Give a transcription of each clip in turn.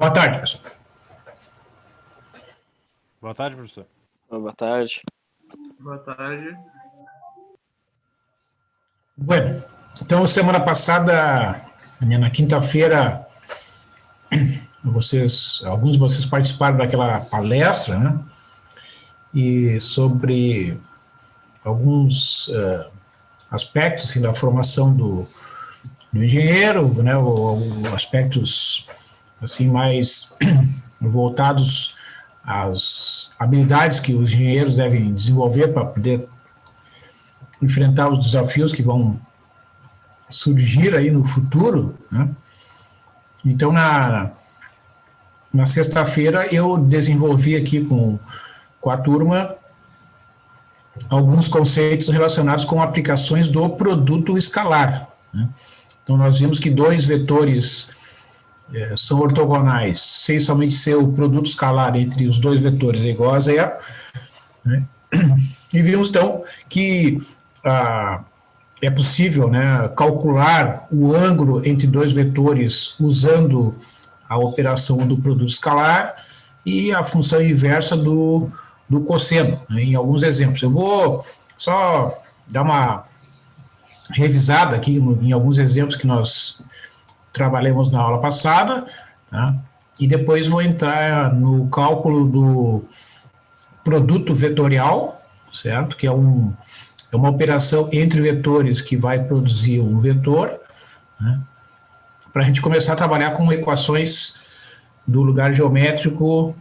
Boa tarde, pessoal. Boa tarde, professor. Boa tarde. Boa tarde. Bueno, então, semana passada, na quinta-feira, alguns de vocês participaram daquela palestra, né? E sobre alguns aspectos assim, da formação do engenheiro, né? Aspectos assim mais voltados às habilidades que os engenheiros devem desenvolver para poder enfrentar os desafios que vão surgir aí no futuro, né? Então, na sexta-feira, eu desenvolvi aqui com a turma alguns conceitos relacionados com aplicações do produto escalar, né? Então, nós vimos que dois vetores são ortogonais, sem somente ser o produto escalar entre os dois vetores é igual a zero, né? E vimos, então, que é possível, né, calcular o ângulo entre dois vetores usando a operação do produto escalar e a função inversa do cosseno, né, em alguns exemplos. Eu vou só dar uma revisada aqui em alguns exemplos que nós trabalhamos na aula passada, tá? E depois vou entrar no cálculo do produto vetorial, certo? Que é uma operação entre vetores que vai produzir um vetor, né? Para a gente começar a trabalhar com equações do lugar geométrico,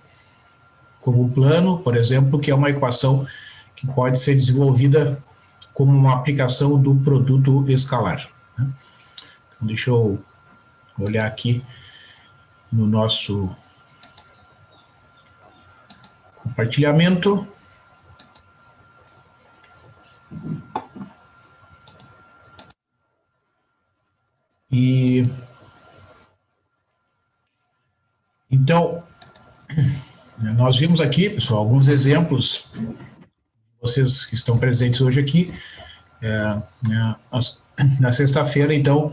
como o plano, por exemplo, que é uma equação que pode ser desenvolvida como uma aplicação do produto escalar, né? Então, deixa eu olhar aqui no nosso compartilhamento. E então, nós vimos aqui, pessoal, alguns exemplos, vocês que estão presentes hoje aqui, na sexta-feira, então,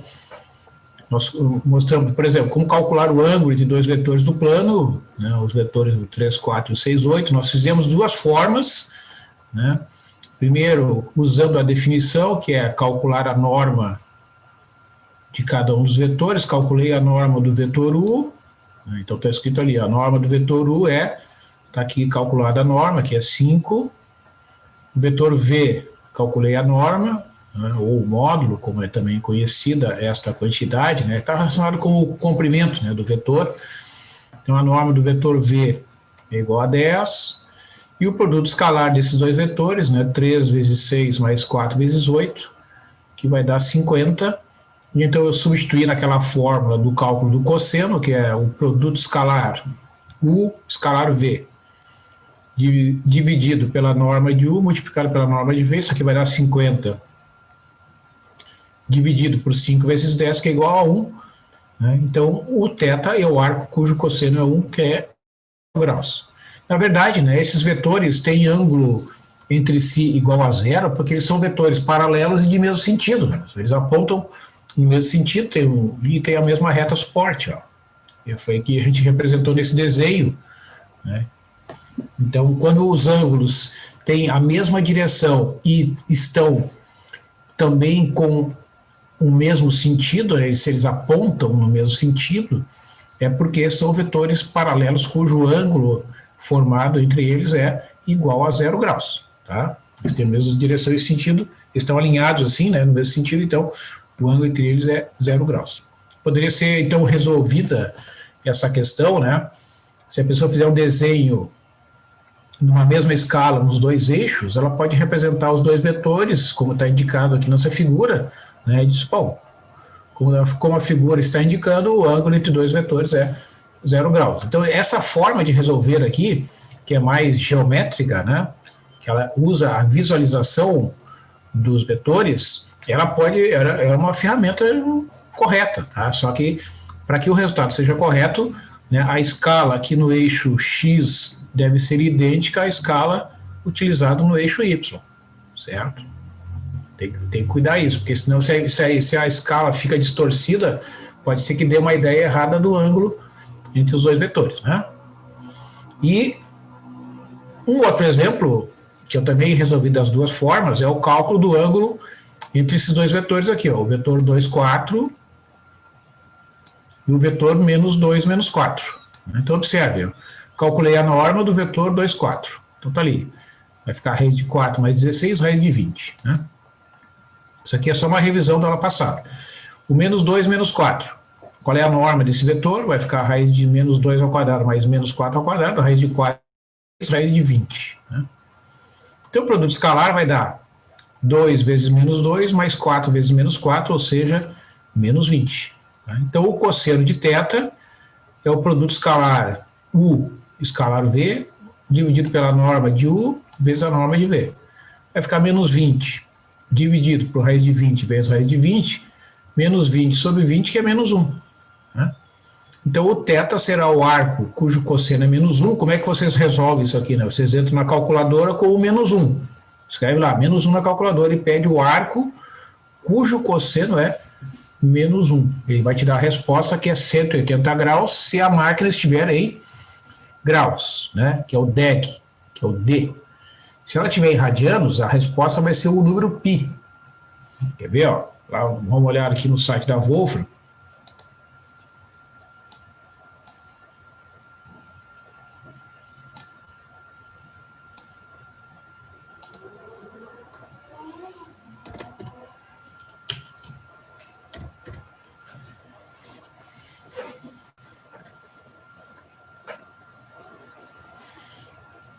nós mostramos, por exemplo, como calcular o ângulo de dois vetores do plano, né, os vetores 3, 4 e 6, 8, nós fizemos duas formas, né? Primeiro, usando a definição, que é calcular a norma de cada um dos vetores, calculei a norma do vetor U, né, então está escrito ali, a norma do vetor U está aqui calculada a norma, que é 5, o vetor V, calculei a norma, né, ou o módulo, como é também conhecida esta quantidade, né, está relacionado com o comprimento, né, do vetor. Então, a norma do vetor V é igual a 10, e o produto escalar desses dois vetores, né, 3 vezes 6 mais 4 vezes 8, que vai dar 50. E então, eu substituí naquela fórmula do cálculo do cosseno, que é o produto escalar U escalar V, dividido pela norma de U, multiplicado pela norma de V, isso aqui vai dar 50, dividido por 5 vezes 10, que é igual a 1. Né? Então, o θ é o arco cujo cosseno é 1, que é graus. Na verdade, né, esses vetores têm ângulo entre si igual a zero, porque eles são vetores paralelos e de mesmo sentido, né? Eles apontam no mesmo sentido, e tem a mesma reta suporte, ó. E foi que a gente representou nesse desenho, né? Então, quando os ângulos têm a mesma direção e estão também com o mesmo sentido, né, se eles apontam no mesmo sentido, é porque são vetores paralelos cujo ângulo formado entre eles é igual a 0 graus, tá? Eles têm a mesma direção e sentido, estão alinhados assim, né, no mesmo sentido, então o ângulo entre eles é 0 graus. Poderia ser, então, resolvida essa questão, né, se a pessoa fizer um desenho numa mesma escala, nos dois eixos, ela pode representar os dois vetores, como está indicado aqui nessa figura, né, e diz, bom, como a figura está indicando, o ângulo entre dois vetores é 0 graus. Então, essa forma de resolver aqui, que é mais geométrica, né, que ela usa a visualização dos vetores, ela é uma ferramenta correta, tá? Só que, para que o resultado seja correto, né, a escala aqui no eixo X deve ser idêntica à escala utilizada no eixo Y, certo? Tem que cuidar isso, porque senão se a escala fica distorcida, pode ser que dê uma ideia errada do ângulo entre os dois vetores, né? E um outro exemplo, que eu também resolvi das duas formas, é o cálculo do ângulo entre esses dois vetores aqui, ó, o vetor 2, 4 e o vetor menos 2, menos 4. Então, observe, ó, calculei a norma do vetor 2, 4. Então, tá ali. Vai ficar a raiz de 4 mais 16, raiz de 20. Né? Isso aqui é só uma revisão da aula passada. O menos 2, menos 4. Qual é a norma desse vetor? Vai ficar a raiz de menos 2 ao quadrado mais menos 4 ao quadrado, a raiz de 4 raiz de 20. Né? Então, o produto escalar vai dar 2 vezes menos 2 mais 4 vezes menos 4, ou seja, menos 20. Tá? Então, o cosseno de θ é o produto escalar U escalar V dividido pela norma de U vezes a norma de V. Vai ficar menos 20 dividido por raiz de 20 vezes raiz de 20, menos 20 sobre 20, que é menos 1. Né? Então, o θ será o arco cujo cosseno é menos 1. Como é que vocês resolvem isso aqui? Né? Vocês entram na calculadora com o menos 1. Escreve lá, menos 1 na calculadora e pede o arco cujo cosseno é menos 1. Ele vai te dar a resposta que é 180 graus se a máquina estiver em graus, né? Que é o DEG, que é o D. Se ela estiver em radianos, a resposta vai ser o número π. Quer ver? Ó? Lá, vamos olhar aqui no site da Wolfram.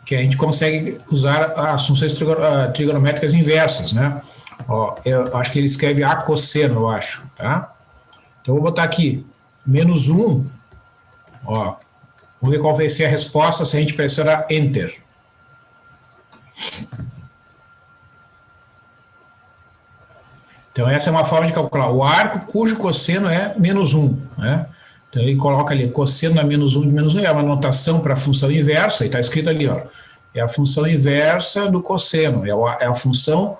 Que a gente consegue usar as funções trigonométricas inversas, né? Ó, eu acho que ele escreve A cosseno, eu acho, tá? Então, eu vou botar aqui, menos 1, ó, vamos ver qual vai ser a resposta se a gente pressionar Enter. Então, essa é uma forma de calcular o arco cujo cosseno é menos 1, né? Então, ele coloca ali, cosseno é menos 1 de menos 1, é uma notação para a função inversa, e está escrito ali, ó, é a função inversa do cosseno, é a função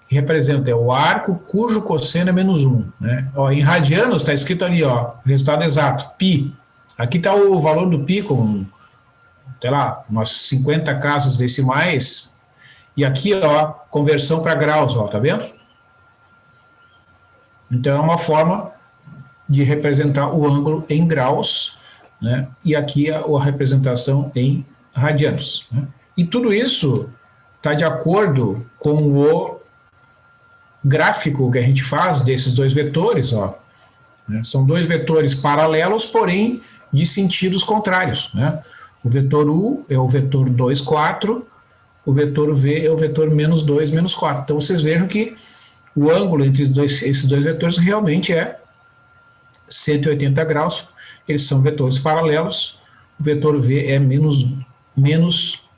que representa, é o arco cujo cosseno é menos 1. Né? Ó, em radianos está escrito ali, ó, resultado exato, π. Aqui está o valor do π com, sei lá, umas 50 casas decimais, e aqui, ó, conversão para graus, ó, tá vendo? Então, é uma forma de representar o ângulo em graus, né? E aqui a representação em radianos. Né? E tudo isso está de acordo com o gráfico que a gente faz desses dois vetores. Ó, né? São dois vetores paralelos, porém de sentidos contrários. Né? O vetor U é o vetor 2, 4, o vetor V é o vetor menos 2, menos 4. Então, vocês vejam que o ângulo entre esses dois vetores realmente é 180 graus, eles são vetores paralelos, o vetor V é menos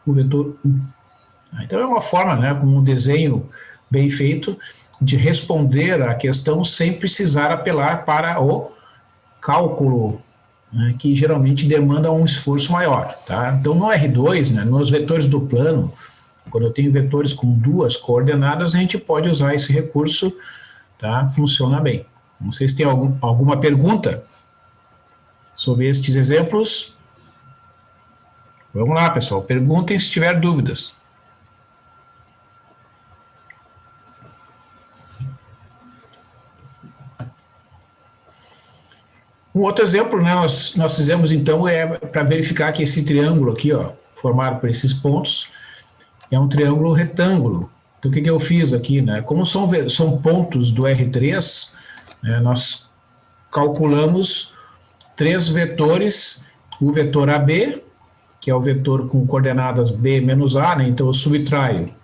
o vetor U. Então é uma forma, né, com um desenho bem feito, de responder à questão sem precisar apelar para o cálculo, né, que geralmente demanda um esforço maior. Tá? Então no R2, né, nos vetores do plano, quando eu tenho vetores com duas coordenadas, a gente pode usar esse recurso, tá? Funciona bem. Não sei se tem alguma pergunta sobre estes exemplos. Vamos lá, pessoal. Perguntem se tiver dúvidas. Um outro exemplo, né, nós fizemos, então, para verificar que esse triângulo aqui, ó, formado por esses pontos, é um triângulo retângulo. Então, o que eu fiz aqui? Né? Como são pontos do R3, né, nós calculamos três vetores, o vetor AB, que é o vetor com coordenadas B menos A, né, então eu subtraio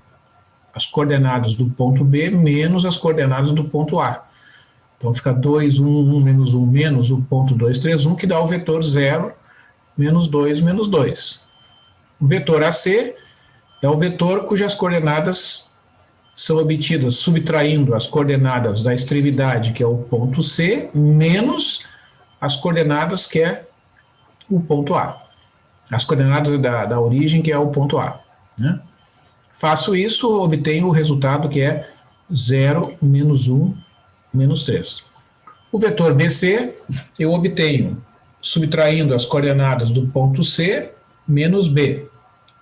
as coordenadas do ponto B menos as coordenadas do ponto A. Então fica 2, 1, 1, menos 1, menos o ponto 2, 3, 1, que dá o vetor 0, menos 2, menos 2. O vetor AC é o vetor cujas coordenadas são obtidas subtraindo as coordenadas da extremidade, que é o ponto C, menos as coordenadas, que é o ponto A. As coordenadas da origem, que é o ponto A. Né? Faço isso, obtenho o resultado que é 0, menos 1, menos 3. O vetor BC, eu obtenho subtraindo as coordenadas do ponto C menos B.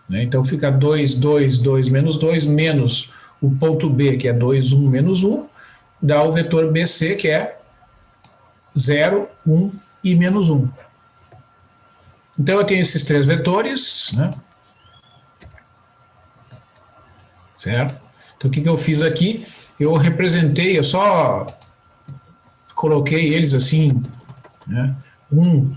Né? Então fica 2, 2, 2 menos 2, menos o ponto B, que é 2, 1, menos 1, dá o vetor BC, que é 0, 1 e menos 1. Então eu tenho esses três vetores, né? Certo? Então o que eu fiz aqui? Eu representei, eu só coloquei eles assim, né? Um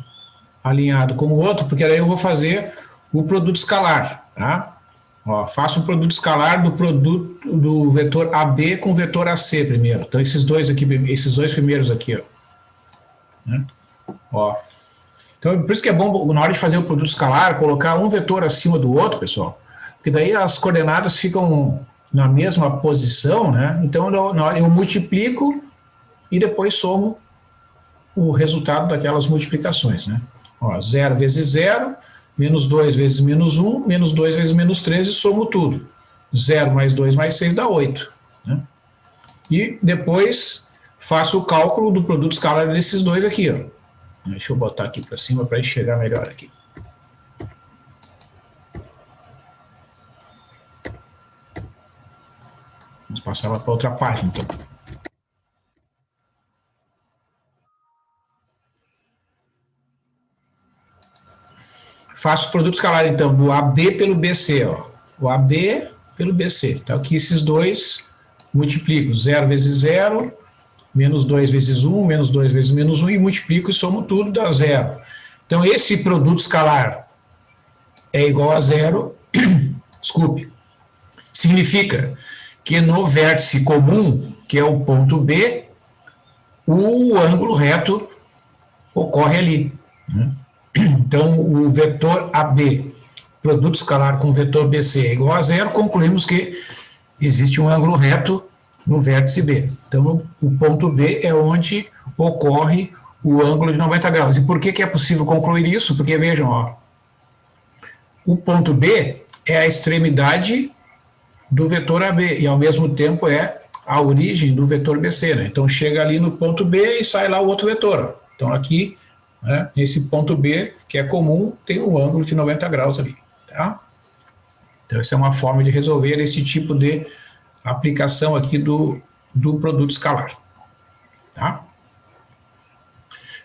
alinhado com o outro, porque daí eu vou fazer o produto escalar, tá? Ó, faço o produto escalar do vetor AB com o vetor AC primeiro. Então esses dois primeiros aqui, ó. Né? Ó. Então por isso que é bom, na hora de fazer o produto escalar, colocar um vetor acima do outro, pessoal, porque daí as coordenadas ficam na mesma posição, né? Então eu multiplico e depois somo o resultado daquelas multiplicações, né? Ó, 0 vezes 0, menos 2 vezes menos 1, menos 2 vezes menos 3 e somo tudo. 0 mais 2 mais 6 dá 8. Né? E depois faço o cálculo do produto escalar desses dois aqui. Ó. Deixa eu botar aqui para cima para enxergar melhor aqui. Vamos passar para outra página, então. Faço o produto escalar, então, do AB pelo BC. Ó. O AB pelo BC. Então, aqui esses dois multiplico. 0 vezes 0, menos 2 vezes 1, menos 2 vezes menos 1, e multiplico e somo tudo, dá 0. Então, esse produto escalar é igual a 0. Desculpe. Significa que no vértice comum, que é o ponto B, o ângulo reto ocorre ali. Né? Então, o vetor AB, produto escalar com o vetor BC é igual a 0, concluímos que existe um ângulo reto no vértice B. Então, o ponto B é onde ocorre o ângulo de 90 graus. E por que é possível concluir isso? Porque, vejam, ó, o ponto B é a extremidade do vetor AB e, ao mesmo tempo, é a origem do vetor BC. Né? Então, chega ali no ponto B e sai lá o outro vetor. Ó. Então, aqui, né, esse ponto B, que é comum, tem um ângulo de 90 graus ali. Tá? Então, essa é uma forma de resolver esse tipo de aplicação aqui do produto escalar. Tá?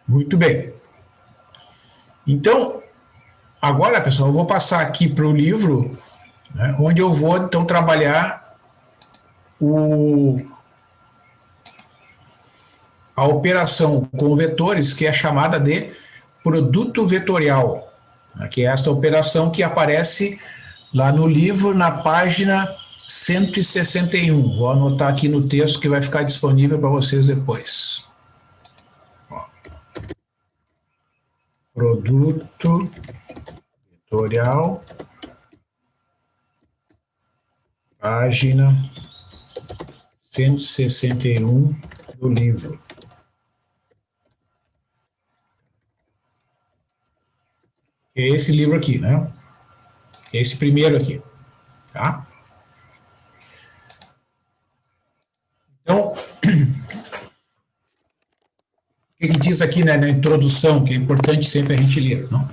Muito bem. Então, agora, pessoal, eu vou passar aqui para o livro, né, onde eu vou, então, trabalhar a operação com vetores, que é chamada de produto vetorial, né, que é esta operação que aparece lá no livro, na página 161. Vou anotar aqui no texto que vai ficar disponível para vocês depois. Ó. Produto vetorial, página 161 do livro. É esse livro aqui, né? Esse primeiro aqui, tá? Então, o que diz aqui, né, na introdução, que é importante sempre a gente ler, não?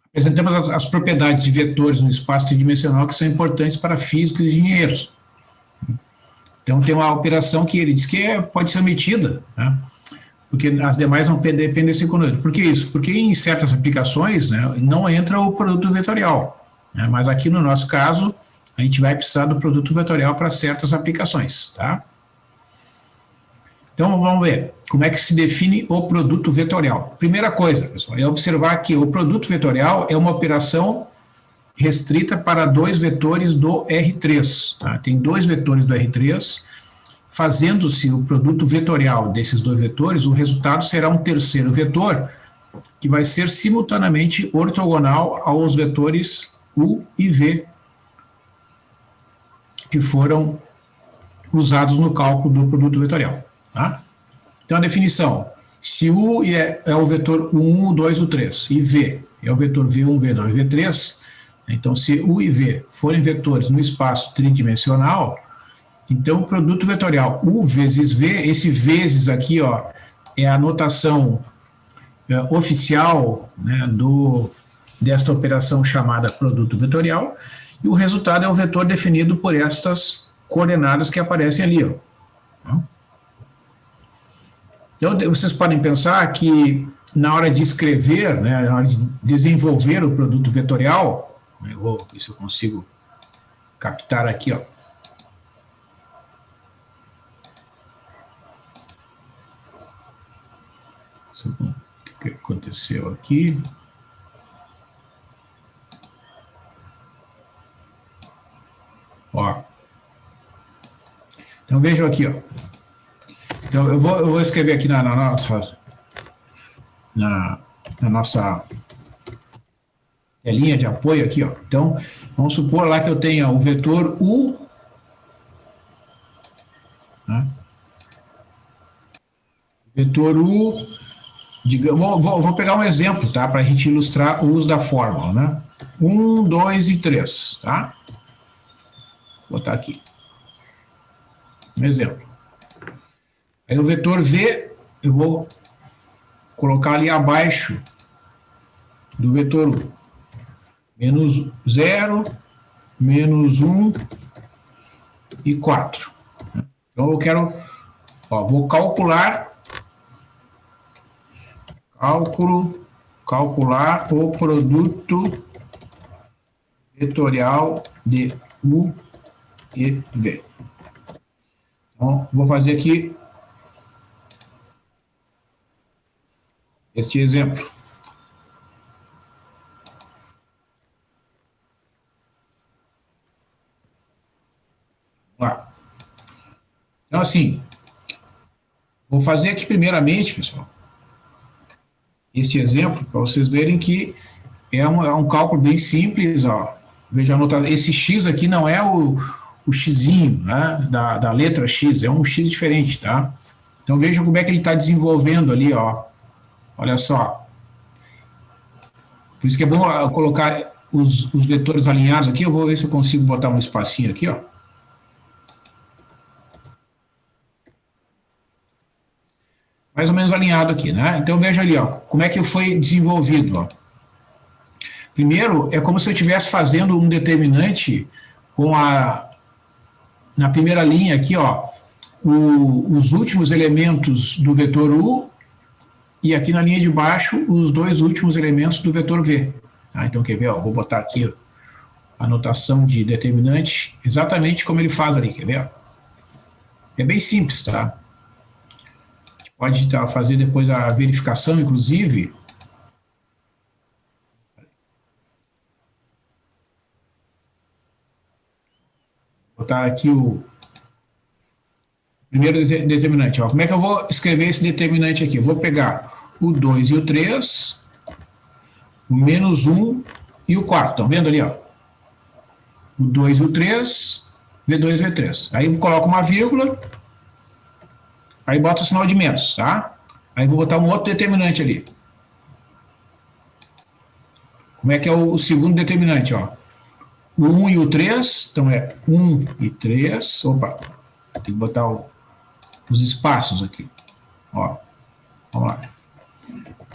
Apresentamos as propriedades de vetores no espaço tridimensional que são importantes para físicos e engenheiros. Então, tem uma operação que ele diz que pode ser omitida, né? Porque as demais vão depender desse conjunto. Por que isso? Porque em certas aplicações, né, não entra o produto vetorial, né? Mas aqui no nosso caso, a gente vai precisar do produto vetorial para certas aplicações, tá? Então, vamos ver como é que se define o produto vetorial. Primeira coisa, pessoal, é observar que o produto vetorial é uma operação restrita para dois vetores do R3. Tá? Tem dois vetores do R3, fazendo-se o produto vetorial desses dois vetores, o resultado será um terceiro vetor, que vai ser simultaneamente ortogonal aos vetores U e V, que foram usados no cálculo do produto vetorial. Tá? Então, a definição, se U é o vetor U1, U2, U3, e V é o vetor V1, V2, V3, então, se U e V forem vetores no espaço tridimensional, então o produto vetorial U vezes V, esse vezes aqui, ó, é a notação oficial, né, desta operação chamada produto vetorial, e o resultado é o vetor definido por estas coordenadas que aparecem ali. Ó. Então, vocês podem pensar que na hora de escrever, né, na hora de desenvolver o produto vetorial, eu vou ver se eu consigo captar aqui, ó. O que aconteceu aqui? Ó. Então vejam aqui, ó. Então eu vou escrever aqui na nossa linha de apoio aqui, ó. Então vamos supor lá que eu tenha o vetor U, né? Vetor U, digamos, vou pegar um exemplo, tá? Para a gente ilustrar o uso da fórmula, né? 1, 2 e 3, tá? Vou botar aqui. Um exemplo. Aí o vetor V, eu vou colocar ali abaixo do vetor U. Menos 0, menos 1 e 4. Então eu quero, ó, vou calcular o produto vetorial de U e V. Então, vou fazer aqui este exemplo. Vamos lá. Então, assim, vou fazer aqui primeiramente, pessoal, este exemplo, para vocês verem que é um cálculo bem simples, ó. Veja a nota, esse X aqui não é o Xzinho, né, da letra X, é um X diferente, tá? Então vejam como é que ele está desenvolvendo ali, ó. Olha só. Por isso que é bom colocar os vetores alinhados aqui. Eu vou ver se eu consigo botar um espacinho aqui, ó. Mais ou menos alinhado aqui, né? Então veja ali, ó, como é que foi desenvolvido, ó. Primeiro, é como se eu estivesse fazendo um determinante com na primeira linha aqui, ó, os últimos elementos do vetor U e aqui na linha de baixo os dois últimos elementos do vetor V. Tá? Então, quer ver? Ó, vou botar aqui a notação de determinante exatamente como ele faz ali, quer ver? É bem simples, tá? A gente pode fazer depois a verificação, inclusive. Vou botar aqui o primeiro determinante. Ó. Como é que eu vou escrever esse determinante aqui? Eu vou pegar o 2 e o 3, o menos 1 e o 4. Estão vendo ali? Ó? O 2 e o 3, V2 e V3. Aí eu coloco uma vírgula, aí boto o sinal de menos, tá? Aí vou botar um outro determinante ali. Como é que é o segundo determinante? Ó? O 1 e o 3, então é 1 e 3. Opa, tem que botar os espaços aqui. Ó, vamos lá.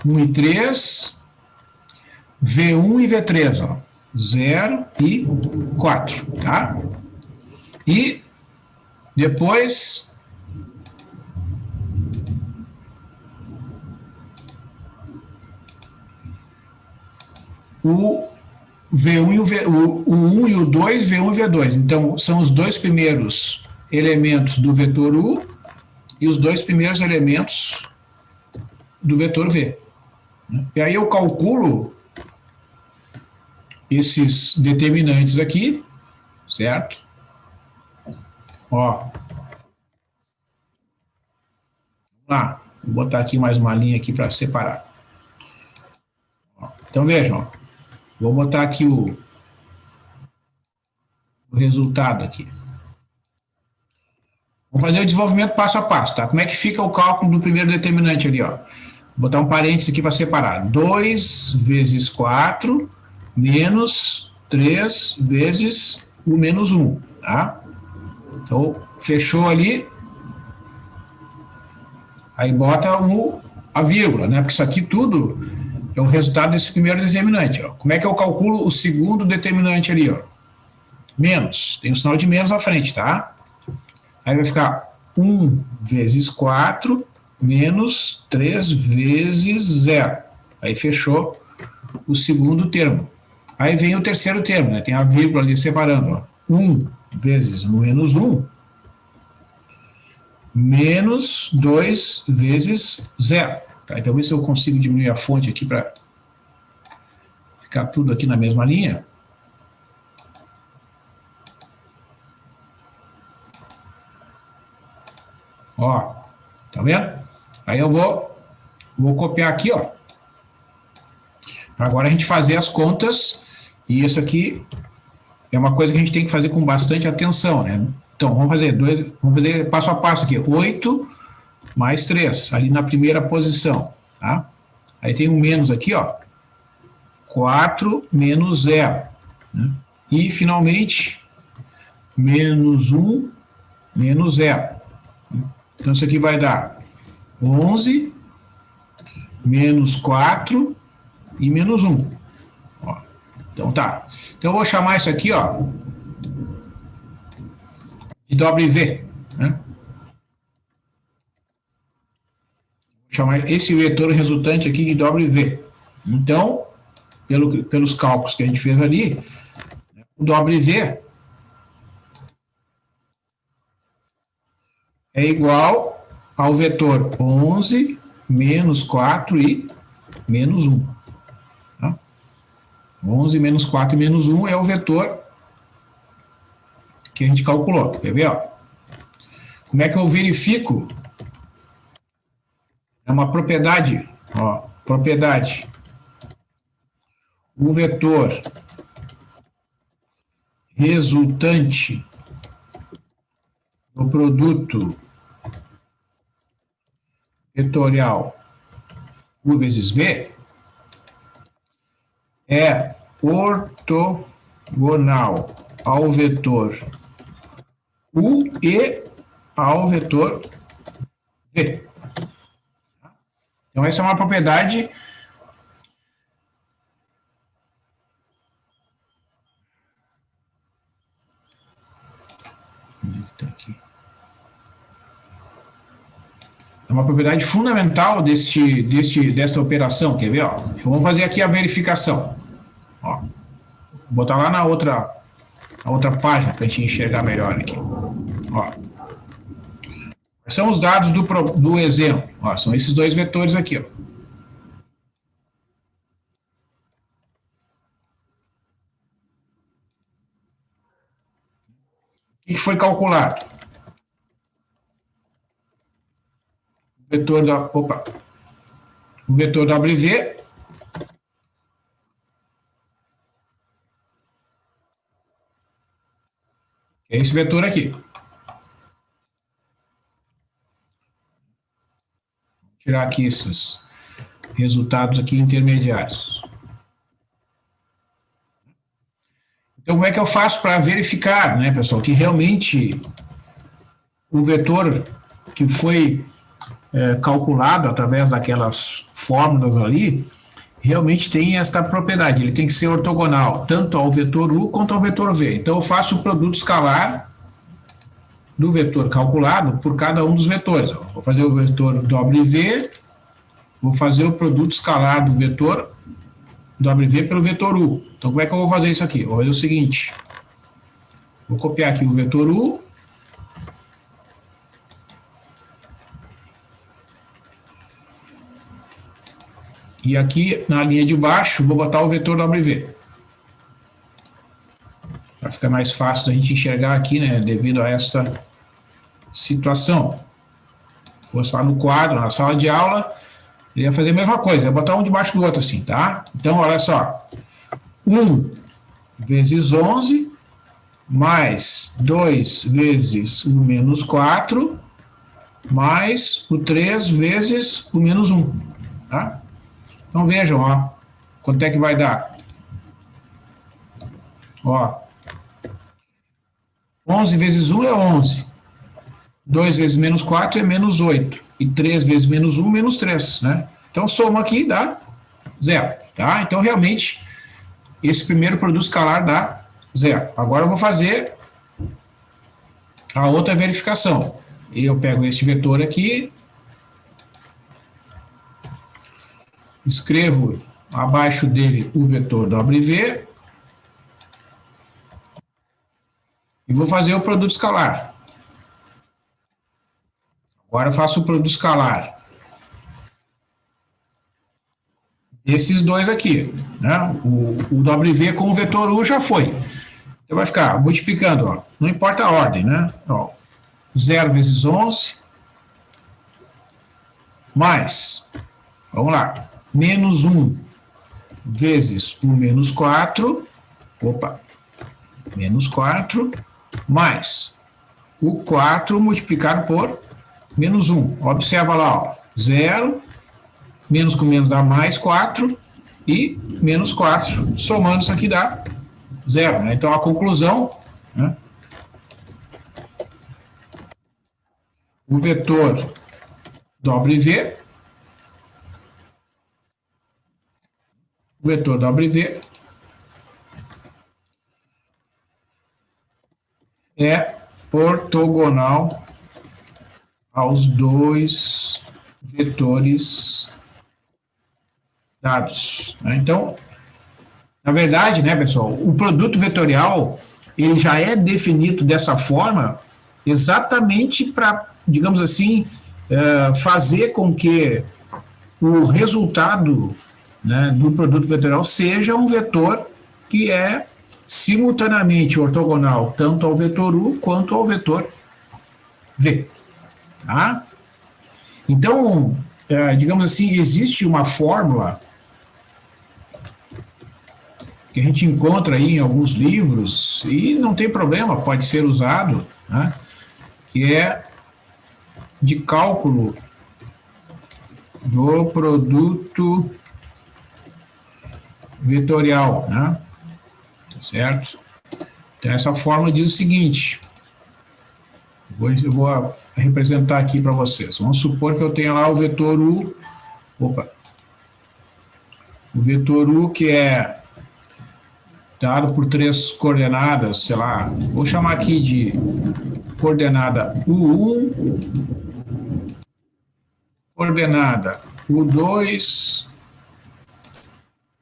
1 e 3, V1 e V3, ó. 0 e 4, tá? E depois o V1 e o 1 e o 2, V1 e V2. Então, são os dois primeiros elementos do vetor U e os dois primeiros elementos do vetor V. E aí eu calculo esses determinantes aqui, certo? Ó. Vamos lá. Vou botar aqui mais uma linha aqui para separar. Ó. Então, vejam, ó. Vou botar aqui o resultado aqui. Vou fazer o desenvolvimento passo a passo, tá? Como é que fica o cálculo do primeiro determinante ali, ó? Vou botar um parênteses aqui para separar. 2 vezes 4 menos 3 vezes o menos 1, tá? Então, fechou ali. Aí bota a vírgula, né? Porque isso aqui tudo é o resultado desse primeiro determinante. Ó. Como é que eu calculo o segundo determinante ali? Ó? Menos. Tem o sinal de menos à frente, tá? Aí vai ficar 1 vezes 4 menos 3 vezes 0. Aí fechou o segundo termo. Aí vem o terceiro termo, né? Tem a vírgula ali separando. Ó. 1 vezes menos 1 menos 2 vezes 0. Tá? Então, ver se eu consigo diminuir a fonte aqui para ficar tudo aqui na mesma linha. Ó, tá vendo? Aí eu vou copiar aqui, ó. Agora a gente fazer as contas, e isso aqui é uma coisa que a gente tem que fazer com bastante atenção, né? Então, vamos fazer passo a passo aqui. 8 mais 3, ali na primeira posição, tá? Aí tem um menos aqui, ó. 4 menos 0. Né? E, finalmente, menos 1 menos 0. Então, isso aqui vai dar 11 menos 4 e menos 1. Ó. Então, tá. Então, eu vou chamar isso aqui, ó, de W, né? Vou chamar esse vetor resultante aqui de W. Então, pelos cálculos que a gente fez ali, o W é igual ao vetor 11 menos 4 e menos 1. Tá? 11 menos 4 e menos 1 é o vetor que a gente calculou. Quer ver? Ó? Como é que eu verifico? É uma propriedade. Ó, propriedade. O vetor resultante do produto vetorial U vezes V é ortogonal ao vetor U e ao vetor V. Então, essa é uma propriedade fundamental desta operação. Quer ver? Ó? Vamos fazer aqui a verificação. Ó. Vou botar lá na outra página para a gente enxergar melhor aqui. Ó. São os dados do exemplo. Ó, são esses dois vetores aqui. Ó. O que foi calculado? O vetor W é esse vetor aqui. Vou tirar aqui esses resultados aqui intermediários. Então, como é que eu faço para verificar, né, pessoal, que realmente o vetor que foi calculado através daquelas fórmulas ali, realmente tem esta propriedade, ele tem que ser ortogonal, tanto ao vetor U quanto ao vetor V. Então, eu faço o produto escalar do vetor calculado por cada um dos vetores. Vou fazer o vetor W, vou fazer o produto escalar do vetor W pelo vetor U. Então, como é que eu vou fazer isso aqui? Vou fazer o seguinte, vou copiar aqui o vetor U, e aqui na linha de baixo vou botar o vetor W. Para ficar mais fácil da gente enxergar aqui, né, devido a esta situação. Se fosse lá no quadro, na sala de aula, ele ia fazer a mesma coisa, ia botar um debaixo do outro assim, tá? Então, olha só. 1 vezes 11 mais 2 vezes o menos 4 mais o 3 vezes o menos 1, tá? Então, vejam, ó, quanto é que vai dar? Ó, 11 vezes 1 é 11. 2 vezes menos 4 é menos 8. E 3 vezes menos 1, menos 3, né? Então, soma aqui dá 0, tá? Então, realmente, esse primeiro produto escalar dá 0. Agora, eu vou fazer a outra verificação. Eu pego este vetor aqui, escrevo abaixo dele o vetor WV e vou fazer o produto escalar. Agora eu faço o produto escalar desses dois aqui, né? O WV com o vetor U já foi. Então vai ficar multiplicando, ó, não importa a ordem, né? Ó, 0 vezes 11 mais, vamos lá, menos 1 vezes o menos 4, opa, menos 4, mais o 4 multiplicado por menos 1. Observa lá, ó, 0, menos com menos dá mais 4, e menos 4, somando isso aqui dá 0. Né? Então, a conclusão, né, o vetor WV, é ortogonal aos dois vetores dados. Né? Então, na verdade, né, pessoal, o produto vetorial ele já é definido dessa forma exatamente para, digamos assim, fazer com que o resultado, né, do produto vetorial seja um vetor que é simultaneamente ortogonal tanto ao vetor U quanto ao vetor V. Tá? Então, digamos assim, existe uma fórmula que a gente encontra aí em alguns livros, e não tem problema, pode ser usado, né, que é de cálculo do produto vetorial, né, certo? Então, essa fórmula diz o seguinte, eu vou representar aqui para vocês. Vamos supor que eu tenha lá o vetor U, o vetor U que é dado por 3 coordenadas, sei lá, vou chamar aqui de coordenada U1, coordenada U2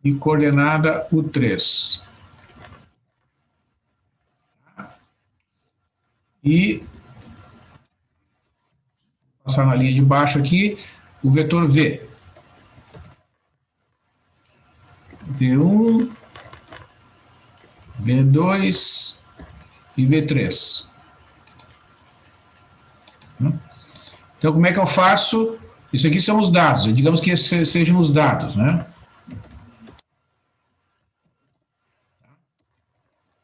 e coordenada U3. E passar na linha de baixo aqui, o vetor V. V1, V2 e V3. Então, como é que eu faço? Isso aqui são os dados, digamos que esses sejam os dados, né?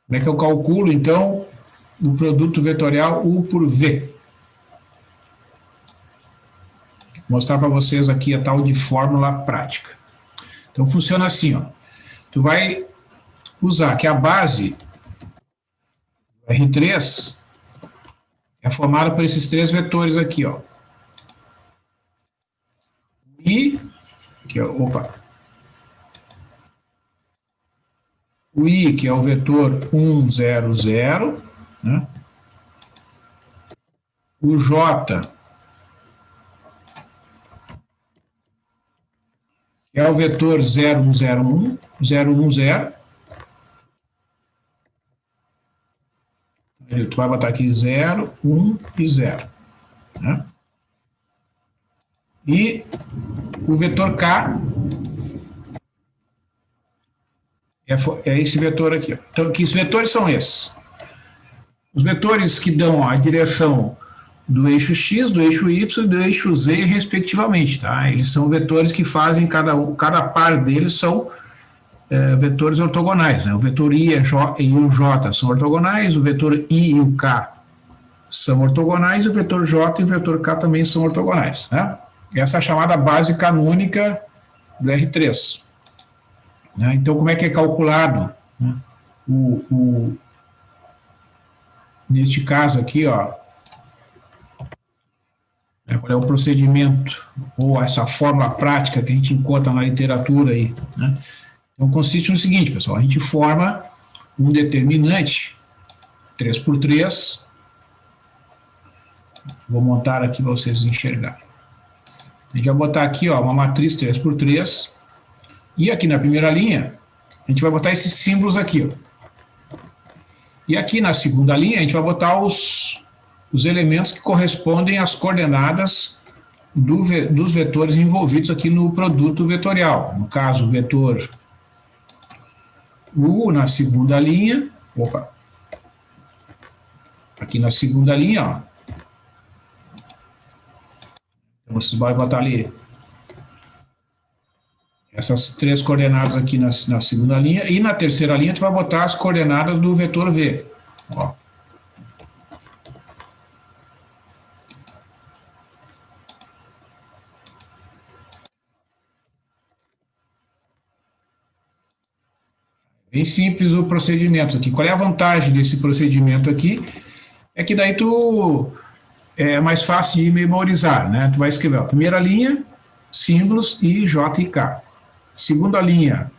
Como é que eu calculo, então, o produto vetorial U por V? Vou mostrar para vocês aqui a tal de fórmula prática. Então, funciona assim, ó. Tu vai usar que a base R3 é formada por esses 3 vetores aqui, ó. I, que é, o I, que é o vetor 1, 0, 0, né? O J, que é o vetor 0, 1, 0, 1, 0, 1, 0. Tu vai botar aqui 0, 1 e 0. Né? E o vetor K é esse vetor aqui. Então, que vetores são esses? Os vetores que dão a direção do eixo X, do eixo Y e do eixo Z, respectivamente. Tá? Eles são vetores que fazem, cada par deles são vetores ortogonais. Né? O vetor I e o J são ortogonais, o vetor I e o K são ortogonais, o vetor J e o vetor K também são ortogonais. Né? Essa é a chamada base canônica do R3. Né? Então, como é que é calculado? Né? Neste caso aqui, ó, Qual é o procedimento ou essa fórmula prática que a gente encontra na literatura aí, né? Então, consiste no seguinte, pessoal, a gente forma um determinante 3x3, vou montar aqui para vocês enxergarem. A gente vai botar aqui, ó, uma matriz 3x3, e aqui na primeira linha, a gente vai botar esses símbolos aqui, ó. E aqui na segunda linha, a gente vai botar os elementos que correspondem às coordenadas dos vetores envolvidos aqui no produto vetorial. No caso, o vetor U na segunda linha, aqui na segunda linha, ó, você vai botar ali essas 3 coordenadas aqui na segunda linha, e na terceira linha a gente vai botar as coordenadas do vetor V. Ó. Bem simples o procedimento aqui. Qual é a vantagem desse procedimento aqui? É que daí é mais fácil de memorizar, né? Tu vai escrever a primeira linha, símbolos I, J e K. Segunda linha,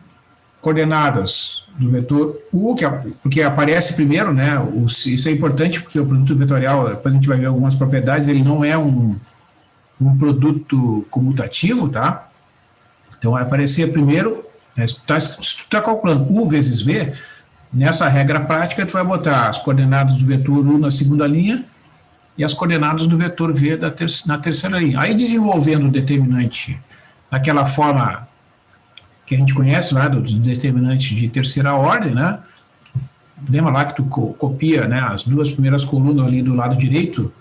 coordenadas do vetor U, porque aparece primeiro, né? Isso é importante porque o produto vetorial, depois a gente vai ver algumas propriedades, ele não é um produto comutativo, tá? Então vai aparecer primeiro, se tu está calculando U vezes V, nessa regra prática tu vai botar as coordenadas do vetor U na segunda linha e as coordenadas do vetor V na terceira linha. Aí desenvolvendo o determinante naquela forma que a gente conhece lá dos determinantes de terceira ordem, né? Lembra lá que tu copia, né, as 2 primeiras colunas ali do lado direito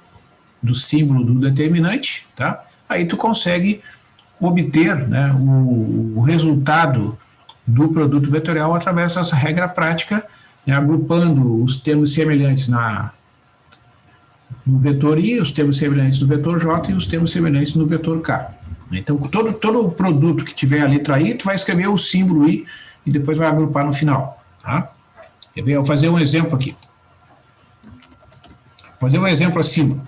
do símbolo do determinante, tá? Aí tu consegue obter, né, o resultado do produto vetorial através dessa regra prática, né, agrupando os termos semelhantes no vetor I, os termos semelhantes no vetor J e os termos semelhantes no vetor K. Então, todo o produto que tiver a letra I, tu vai escrever o símbolo I e depois vai agrupar no final. Tá? Eu vou fazer um exemplo aqui. Vou fazer um exemplo acima.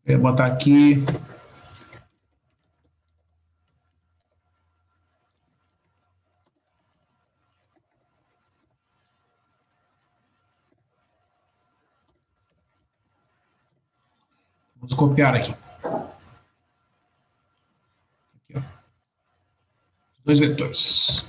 Eu vou botar aqui. Vamos copiar aqui. Aqui, ó. 2 vetores.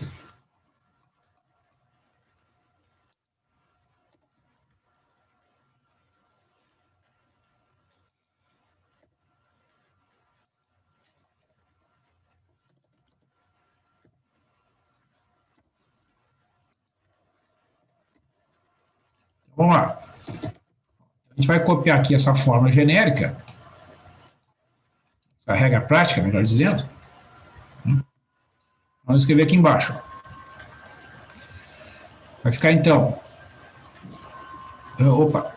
Vamos lá. A gente vai copiar aqui essa fórmula genérica, essa regra prática, melhor dizendo. Vamos escrever aqui embaixo. Vai ficar então. Opa.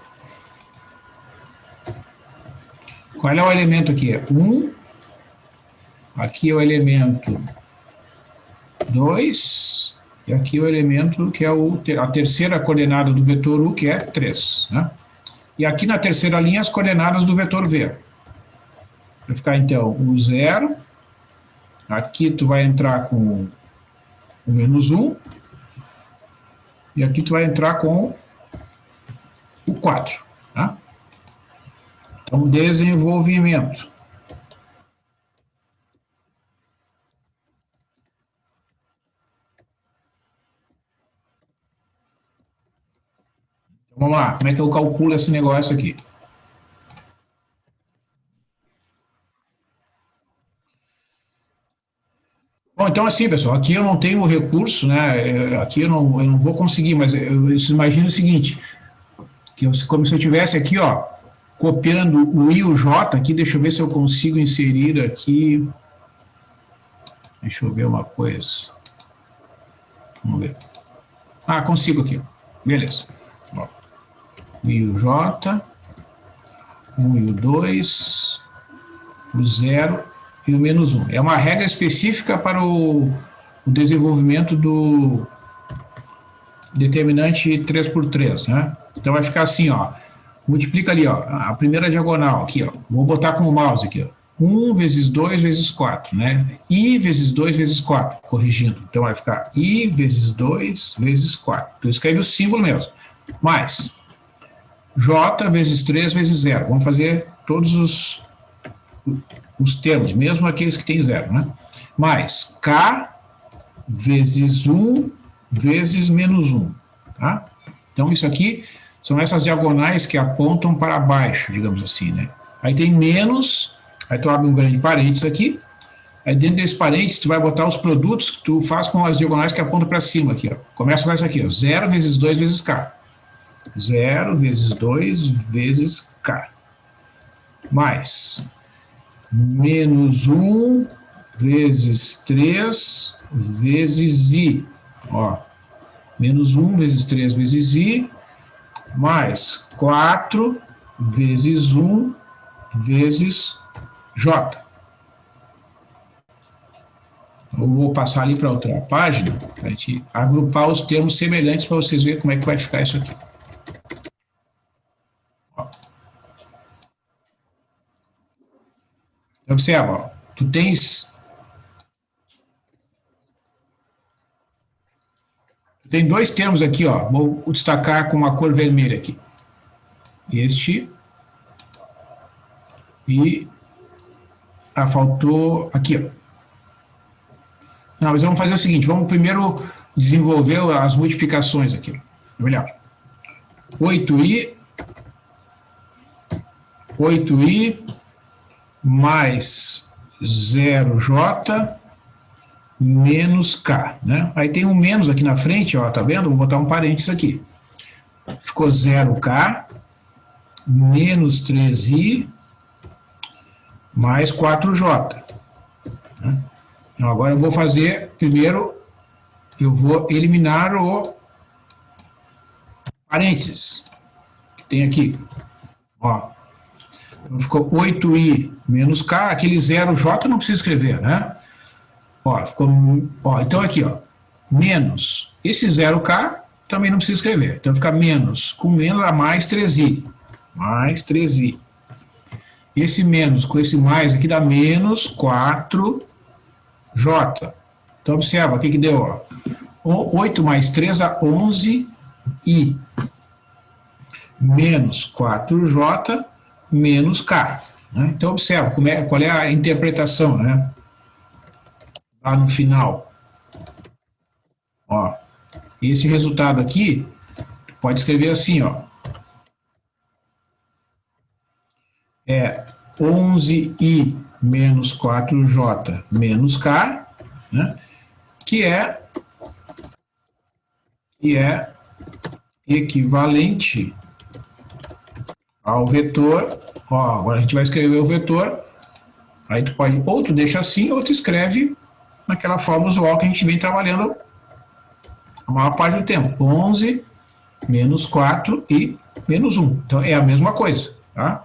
Qual é o elemento aqui? 1. Aqui é o elemento 2. E aqui o elemento que é a terceira coordenada do vetor U, que é 3. Né? E aqui na terceira linha as coordenadas do vetor V. Vai ficar então o 0. Aqui tu vai entrar com o menos 1. E aqui tu vai entrar com o 4. Tá? Então, desenvolvimento. Vamos lá, como é que eu calculo esse negócio aqui? Bom, então assim, pessoal, aqui eu não tenho recurso, né? Aqui eu não vou conseguir, mas eu imagino o seguinte, como se eu tivesse aqui, ó, copiando o I e o J aqui, deixa eu ver se eu consigo inserir aqui. Deixa eu ver uma coisa. Vamos ver. Ah, consigo aqui. Beleza. Ó. I e o J. 1 e o 2, o 0 e o menos 1. É uma regra específica para o desenvolvimento do determinante 3×3, né? Então vai ficar assim, ó. Multiplica ali, ó, a primeira diagonal aqui, ó. Vou botar com o mouse aqui, ó. 1 vezes 2 vezes 4, né? I vezes 2 vezes 4, corrigindo. Então vai ficar I vezes 2 vezes 4. Então escreve o símbolo mesmo. Mais J vezes 3 vezes 0. Vamos fazer todos os termos, mesmo aqueles que tem 0, né? Mais K vezes 1 vezes menos 1, tá? Então isso aqui são essas diagonais que apontam para baixo, digamos assim, né? Aí tem menos, aí tu abre um grande parênteses aqui, aí dentro desse parênteses tu vai botar os produtos que tu faz com as diagonais que apontam para cima aqui, ó. Começa com essa aqui, ó, 0 vezes 2 vezes K. 0 vezes 2 vezes K. Mais menos 1 vezes 3 vezes I. Ó, menos 1 vezes 3 vezes I, mais 4 vezes 1 vezes J. Eu vou passar ali para outra página, para a gente agrupar os termos semelhantes para vocês verem como é que vai ficar isso aqui. Ó. Observa, ó, tu tem dois termos aqui, ó, vou destacar com uma cor vermelha aqui. Este e faltou aqui, ó. Não, mas vamos fazer o seguinte, vamos primeiro desenvolver as multiplicações aqui. Melhor. 8i mais 0j menos k, né? Aí tem um menos aqui na frente, ó, tá vendo? Vou botar um parênteses aqui. Ficou 0k menos 3i mais 4j. Né? Então, agora eu vou fazer, primeiro, eu vou eliminar o parênteses que tem aqui. Ó. Então, ficou 8i menos k, aquele 0j não precisa escrever, né? Ó, ficou, ó, então aqui, ó, menos, esse 0k também não precisa escrever, então fica menos, com menos dá mais 3i, esse menos com esse mais aqui dá menos 4j, então observa, o que que deu, ó, 8 mais 3 dá 11i, menos 4j, menos k, né? Então observa, qual é a interpretação, né? Lá no final, ó, esse resultado aqui, pode escrever assim, ó, é 11i menos 4j menos k, né, que é equivalente ao vetor, ó, agora a gente vai escrever o vetor, aí tu pode, ou tu deixa assim, ou tu escreve naquela forma usual que a gente vem trabalhando a maior parte do tempo. 11 menos 4 e menos 1. Então, é a mesma coisa, tá?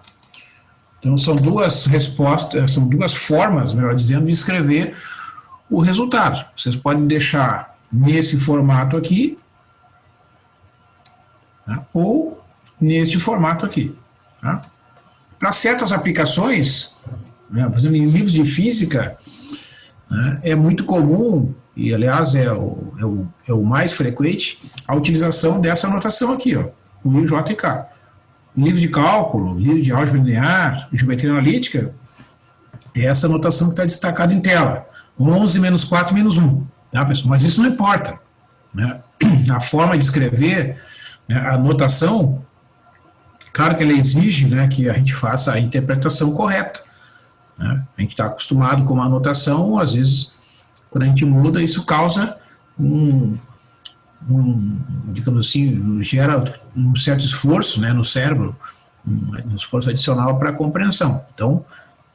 Então, são duas respostas, são duas formas, melhor dizendo, de escrever o resultado. Vocês podem deixar nesse formato aqui, tá? Ou neste formato aqui, tá? Para certas aplicações, né, por exemplo, em livros de física, né, é muito comum, e aliás é o mais frequente, a utilização dessa notação aqui, ó, o I, J e K. Livro de cálculo, livro de álgebra linear, geometria analítica, é essa notação que está destacada em tela. 11 menos 4 menos 1. Tá, pessoal? Mas isso não importa, né? A forma de escrever, né, a notação, claro que ela exige, né, que a gente faça a interpretação correta. Né? A gente está acostumado com uma anotação, às vezes, quando a gente muda, isso causa digamos assim, gera um certo esforço, né, no cérebro, um esforço adicional para a compreensão. Então,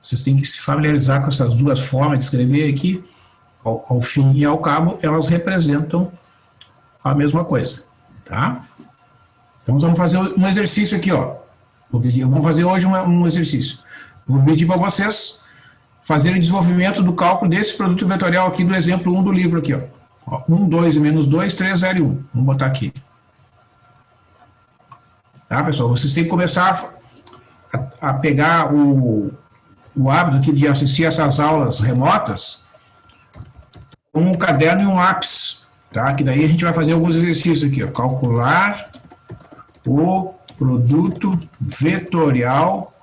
vocês têm que se familiarizar com essas duas formas de escrever aqui, ao fim e ao cabo, elas representam a mesma coisa, tá? Então, vamos fazer um exercício aqui, ó. Vamos fazer hoje um exercício. Vou pedir para vocês fazerem o desenvolvimento do cálculo desse produto vetorial aqui do exemplo 1 do livro aqui, ó. 1, 2 e menos 2, 3, 0 e 1. Vamos botar aqui. Tá, pessoal? Vocês têm que começar a pegar o hábito aqui de assistir essas aulas remotas com um caderno e um lápis, tá? Que daí a gente vai fazer alguns exercícios aqui, ó. Calcular o produto vetorial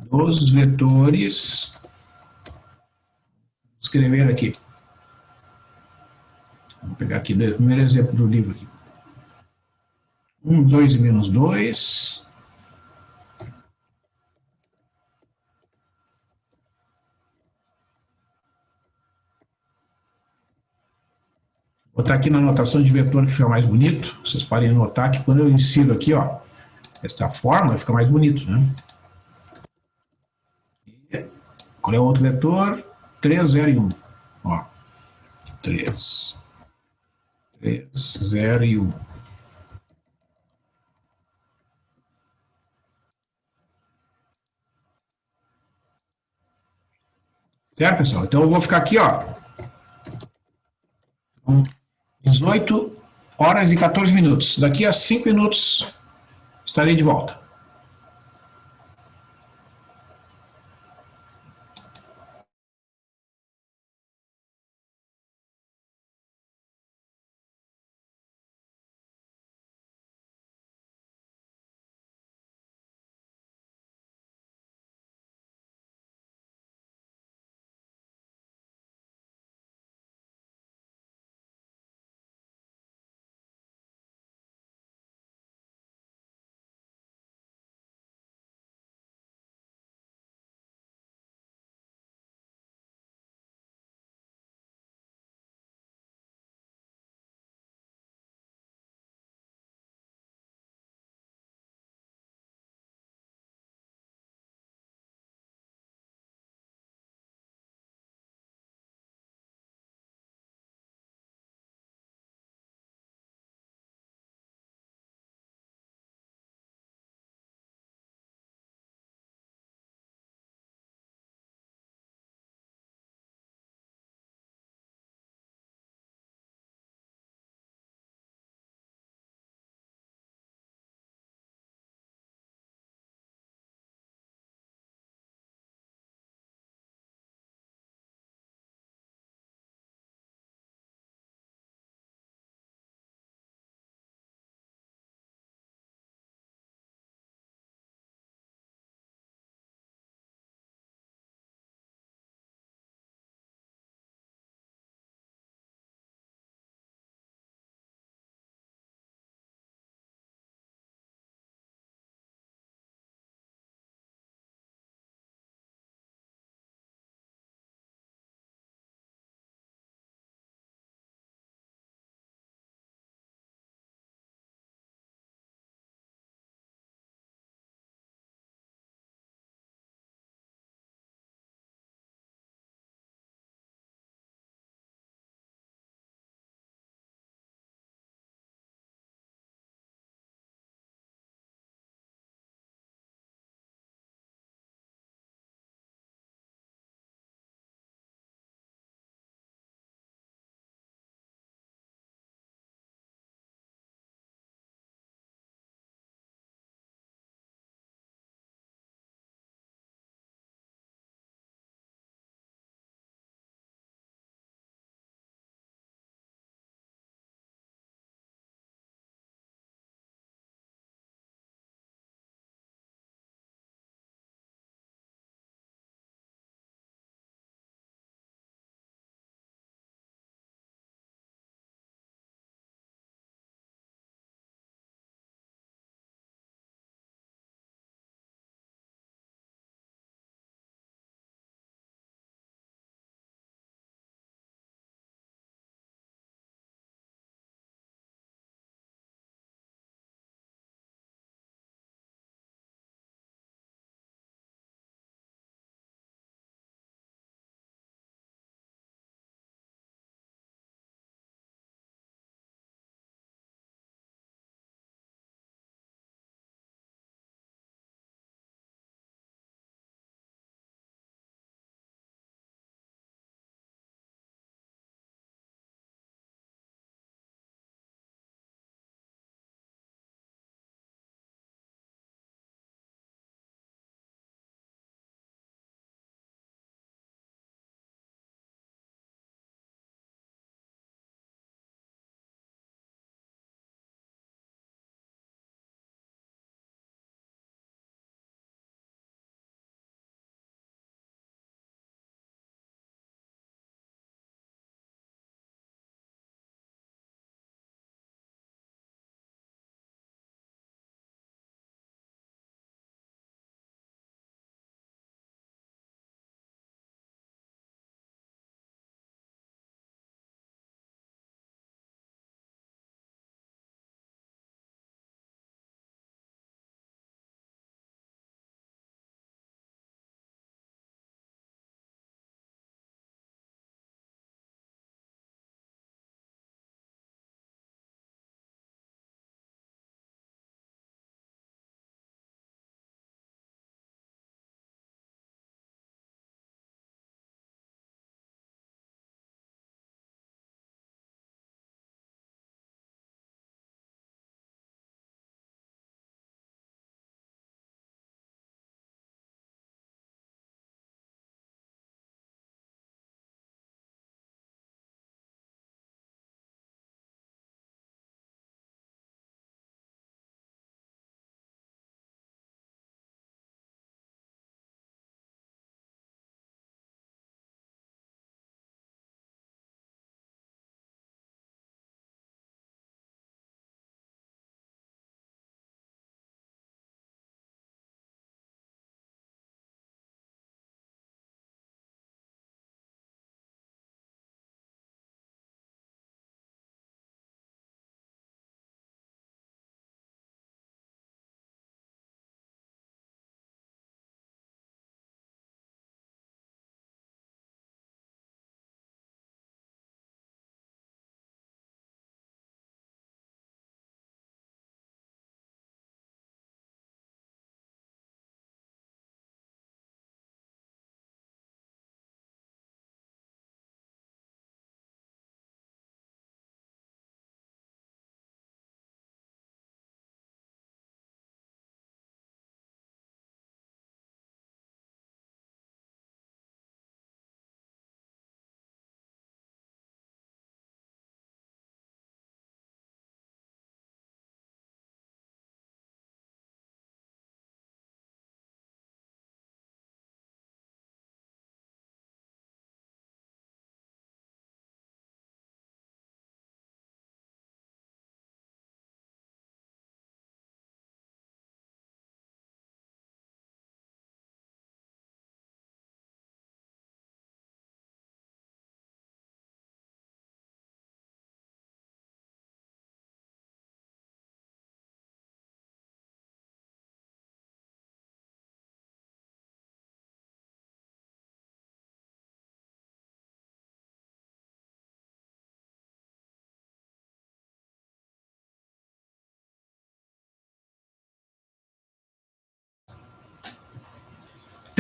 dos vetores. Vou escrever aqui. Vou pegar aqui o primeiro exemplo do livro aqui. 1, 2 e menos 2. Vou botar aqui na anotação de vetor que fica mais bonito. Vocês podem notar que quando eu insiro aqui, ó, esta forma, fica mais bonito, né? E qual é o outro vetor? 3, 0 e 1. Ó, 3, 0 e 1. Certo, pessoal? Então eu vou ficar aqui, ó, 18 horas e 14 minutos. Daqui a 5 minutos estarei de volta.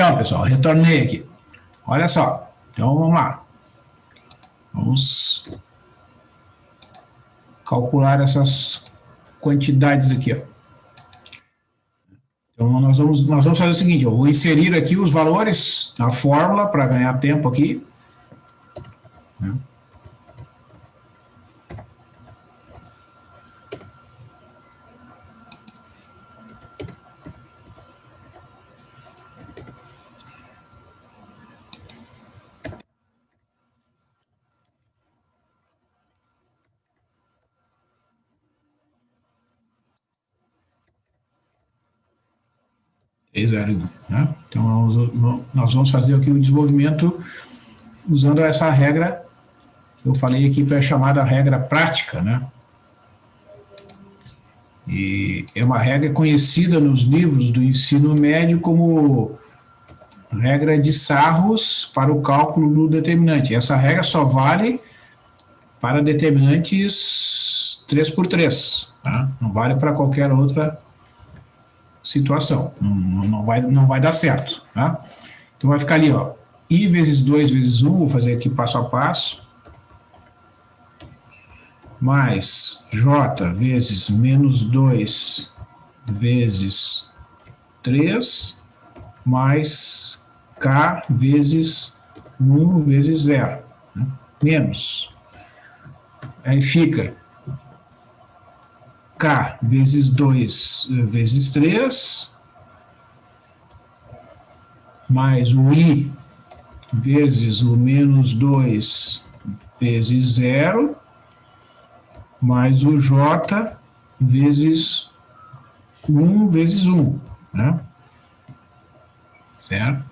Então, pessoal, retornei aqui. Olha só. Então, vamos lá. Vamos calcular essas quantidades aqui, ó. Então, nós vamos fazer o seguinte, eu vou inserir aqui os valores na fórmula para ganhar tempo aqui. Né? Né? Então, nós vamos fazer aqui o desenvolvimento usando essa regra que eu falei aqui, para a chamada regra prática, né? E é uma regra conhecida nos livros do ensino médio como regra de Sarros para o cálculo do determinante. Essa regra só vale para determinantes 3×3, tá? Não vale para qualquer outra situação, não vai dar certo, tá? Então vai ficar ali, ó, I vezes 2 vezes 1, vou fazer aqui passo a passo, mais J vezes menos 2 vezes 3, mais K vezes 1 vezes 0, né? Menos. Aí fica K vezes 2 vezes 3, mais o I vezes o menos 2 vezes 0, mais o J vezes 1 vezes 1, né? Certo?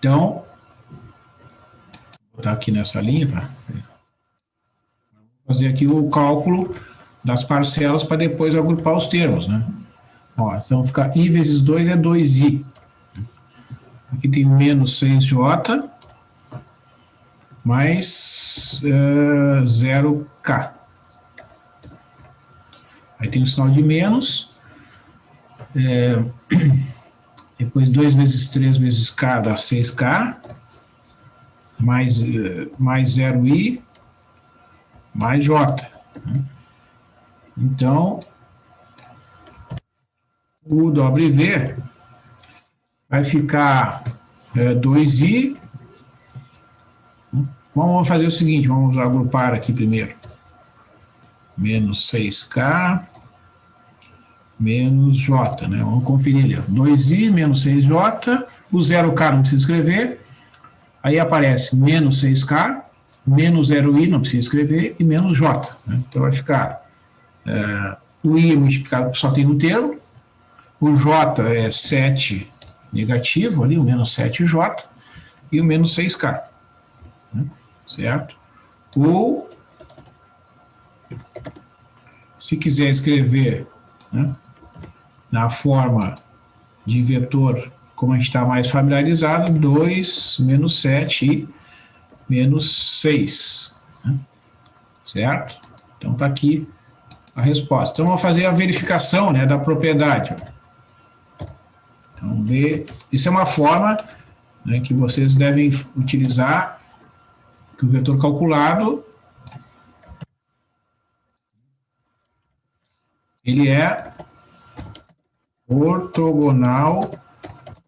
Então, vou botar aqui nessa linha para fazer aqui o cálculo das parcelas para depois agrupar os termos, né? Ó, então fica I vezes 2 é 2I. Aqui tem menos 6J mais 0K. Aí tem o sinal de menos. Depois 2 vezes 3 vezes K dá 6K. Mais 0I mais J. Então, o W vai ficar 2I. Vamos fazer o seguinte, vamos agrupar aqui primeiro. Menos 6K, menos J, né? Vamos conferir ali. 2I menos 6J, o 0K não precisa escrever. Aí aparece menos 6K, menos 0I, não precisa escrever, e menos J. Né? Então vai ficar... o I multiplicado só tem um termo, o J é 7 negativo, ali, o menos 7J, e o menos 6K. Né? Certo? Ou, se quiser escrever, né, na forma de vetor, como a gente está mais familiarizado, 2 menos 7 e menos 6. Né? Certo? Então está aqui a resposta. Então, vamos fazer a verificação, né, da propriedade. Então, isso é uma forma, né, que vocês devem utilizar, que o vetor calculado, ele é ortogonal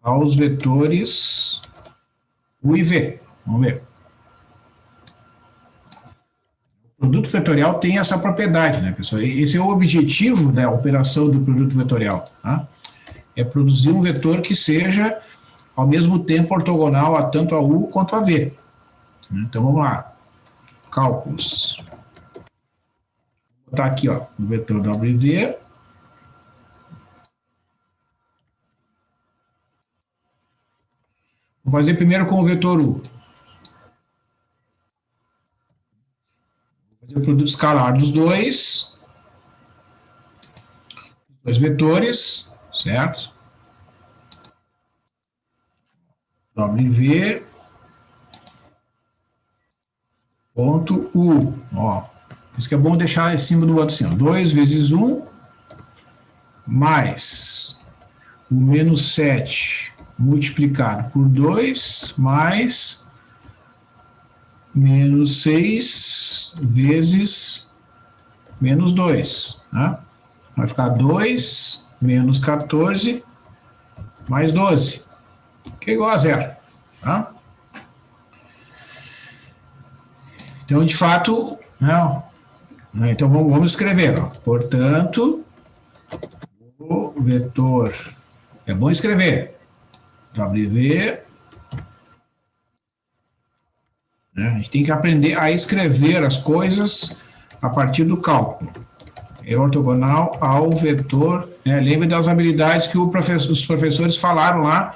aos vetores U e V. Vamos ver. O produto vetorial tem essa propriedade, né, pessoal? Esse é o objetivo da operação do produto vetorial, tá? É produzir um vetor que seja, ao mesmo tempo, ortogonal a tanto a U quanto a V. Então, vamos lá. Cálculos. Vou botar aqui, ó, o vetor WV. Vou fazer primeiro com o vetor U. Vou fazer o produto escalar dos dois vetores, certo? WV ponto U, ó. Isso que é bom deixar em cima do outro assim, ó. 2 vezes 1 mais o menos 7 multiplicado por 2 mais menos 6 vezes menos 2. Né? Vai ficar 2 menos 14 mais 12, que é igual a zero. Tá? Então, de fato, não. Então, vamos escrever. Ó. Portanto, o vetor... É bom escrever. WV... Né? A gente tem que aprender a escrever as coisas a partir do cálculo. É ortogonal ao vetor... Né? Lembre das habilidades que os professores falaram lá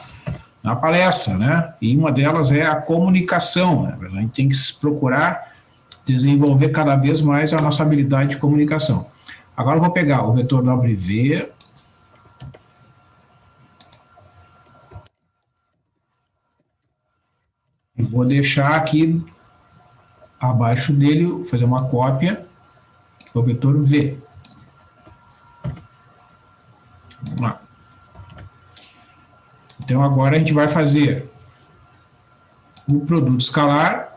na palestra, né? E uma delas é a comunicação. Né? A gente tem que procurar desenvolver cada vez mais a nossa habilidade de comunicação. Agora eu vou pegar o vetor WV e vou deixar aqui abaixo dele, fazer uma cópia, que é o vetor V. Vamos lá. Então agora a gente vai fazer o produto escalar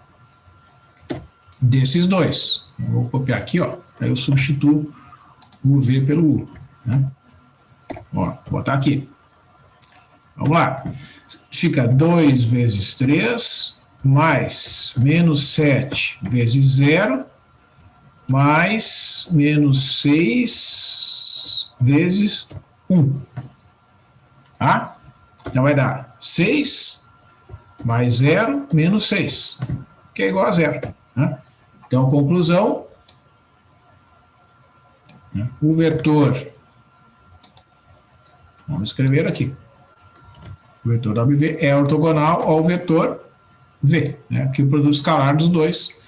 desses dois. Eu vou copiar aqui, ó. Aí eu substituo o V pelo U. Né? Ó, vou botar aqui. Vamos lá. Fica 2 vezes 3, mais menos 7 vezes 0, mais menos 6 vezes 1. Tá? Então vai dar 6 mais 0 menos 6, que é igual a 0. Né? Então, conclusão, né? O vetor, vamos escrever aqui, o vetor WV é ortogonal ao vetor V, né? Que o produto escalar dos dois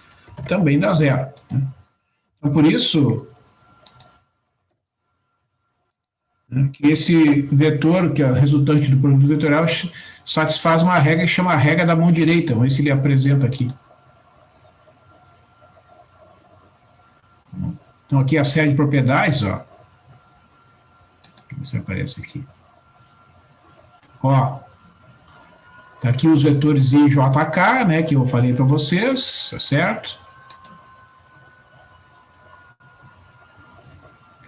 também dá 0. Né? Então, por isso, né, que esse vetor, que é o resultante do produto vetorial, satisfaz uma regra que chama a regra da mão direita. Vamos ver se ele apresenta aqui. Então, aqui a série de propriedades, ó. Deixa eu ver se aparece aqui. Ó, tá aqui os vetores I, J, K, né, que eu falei para vocês, tá certo?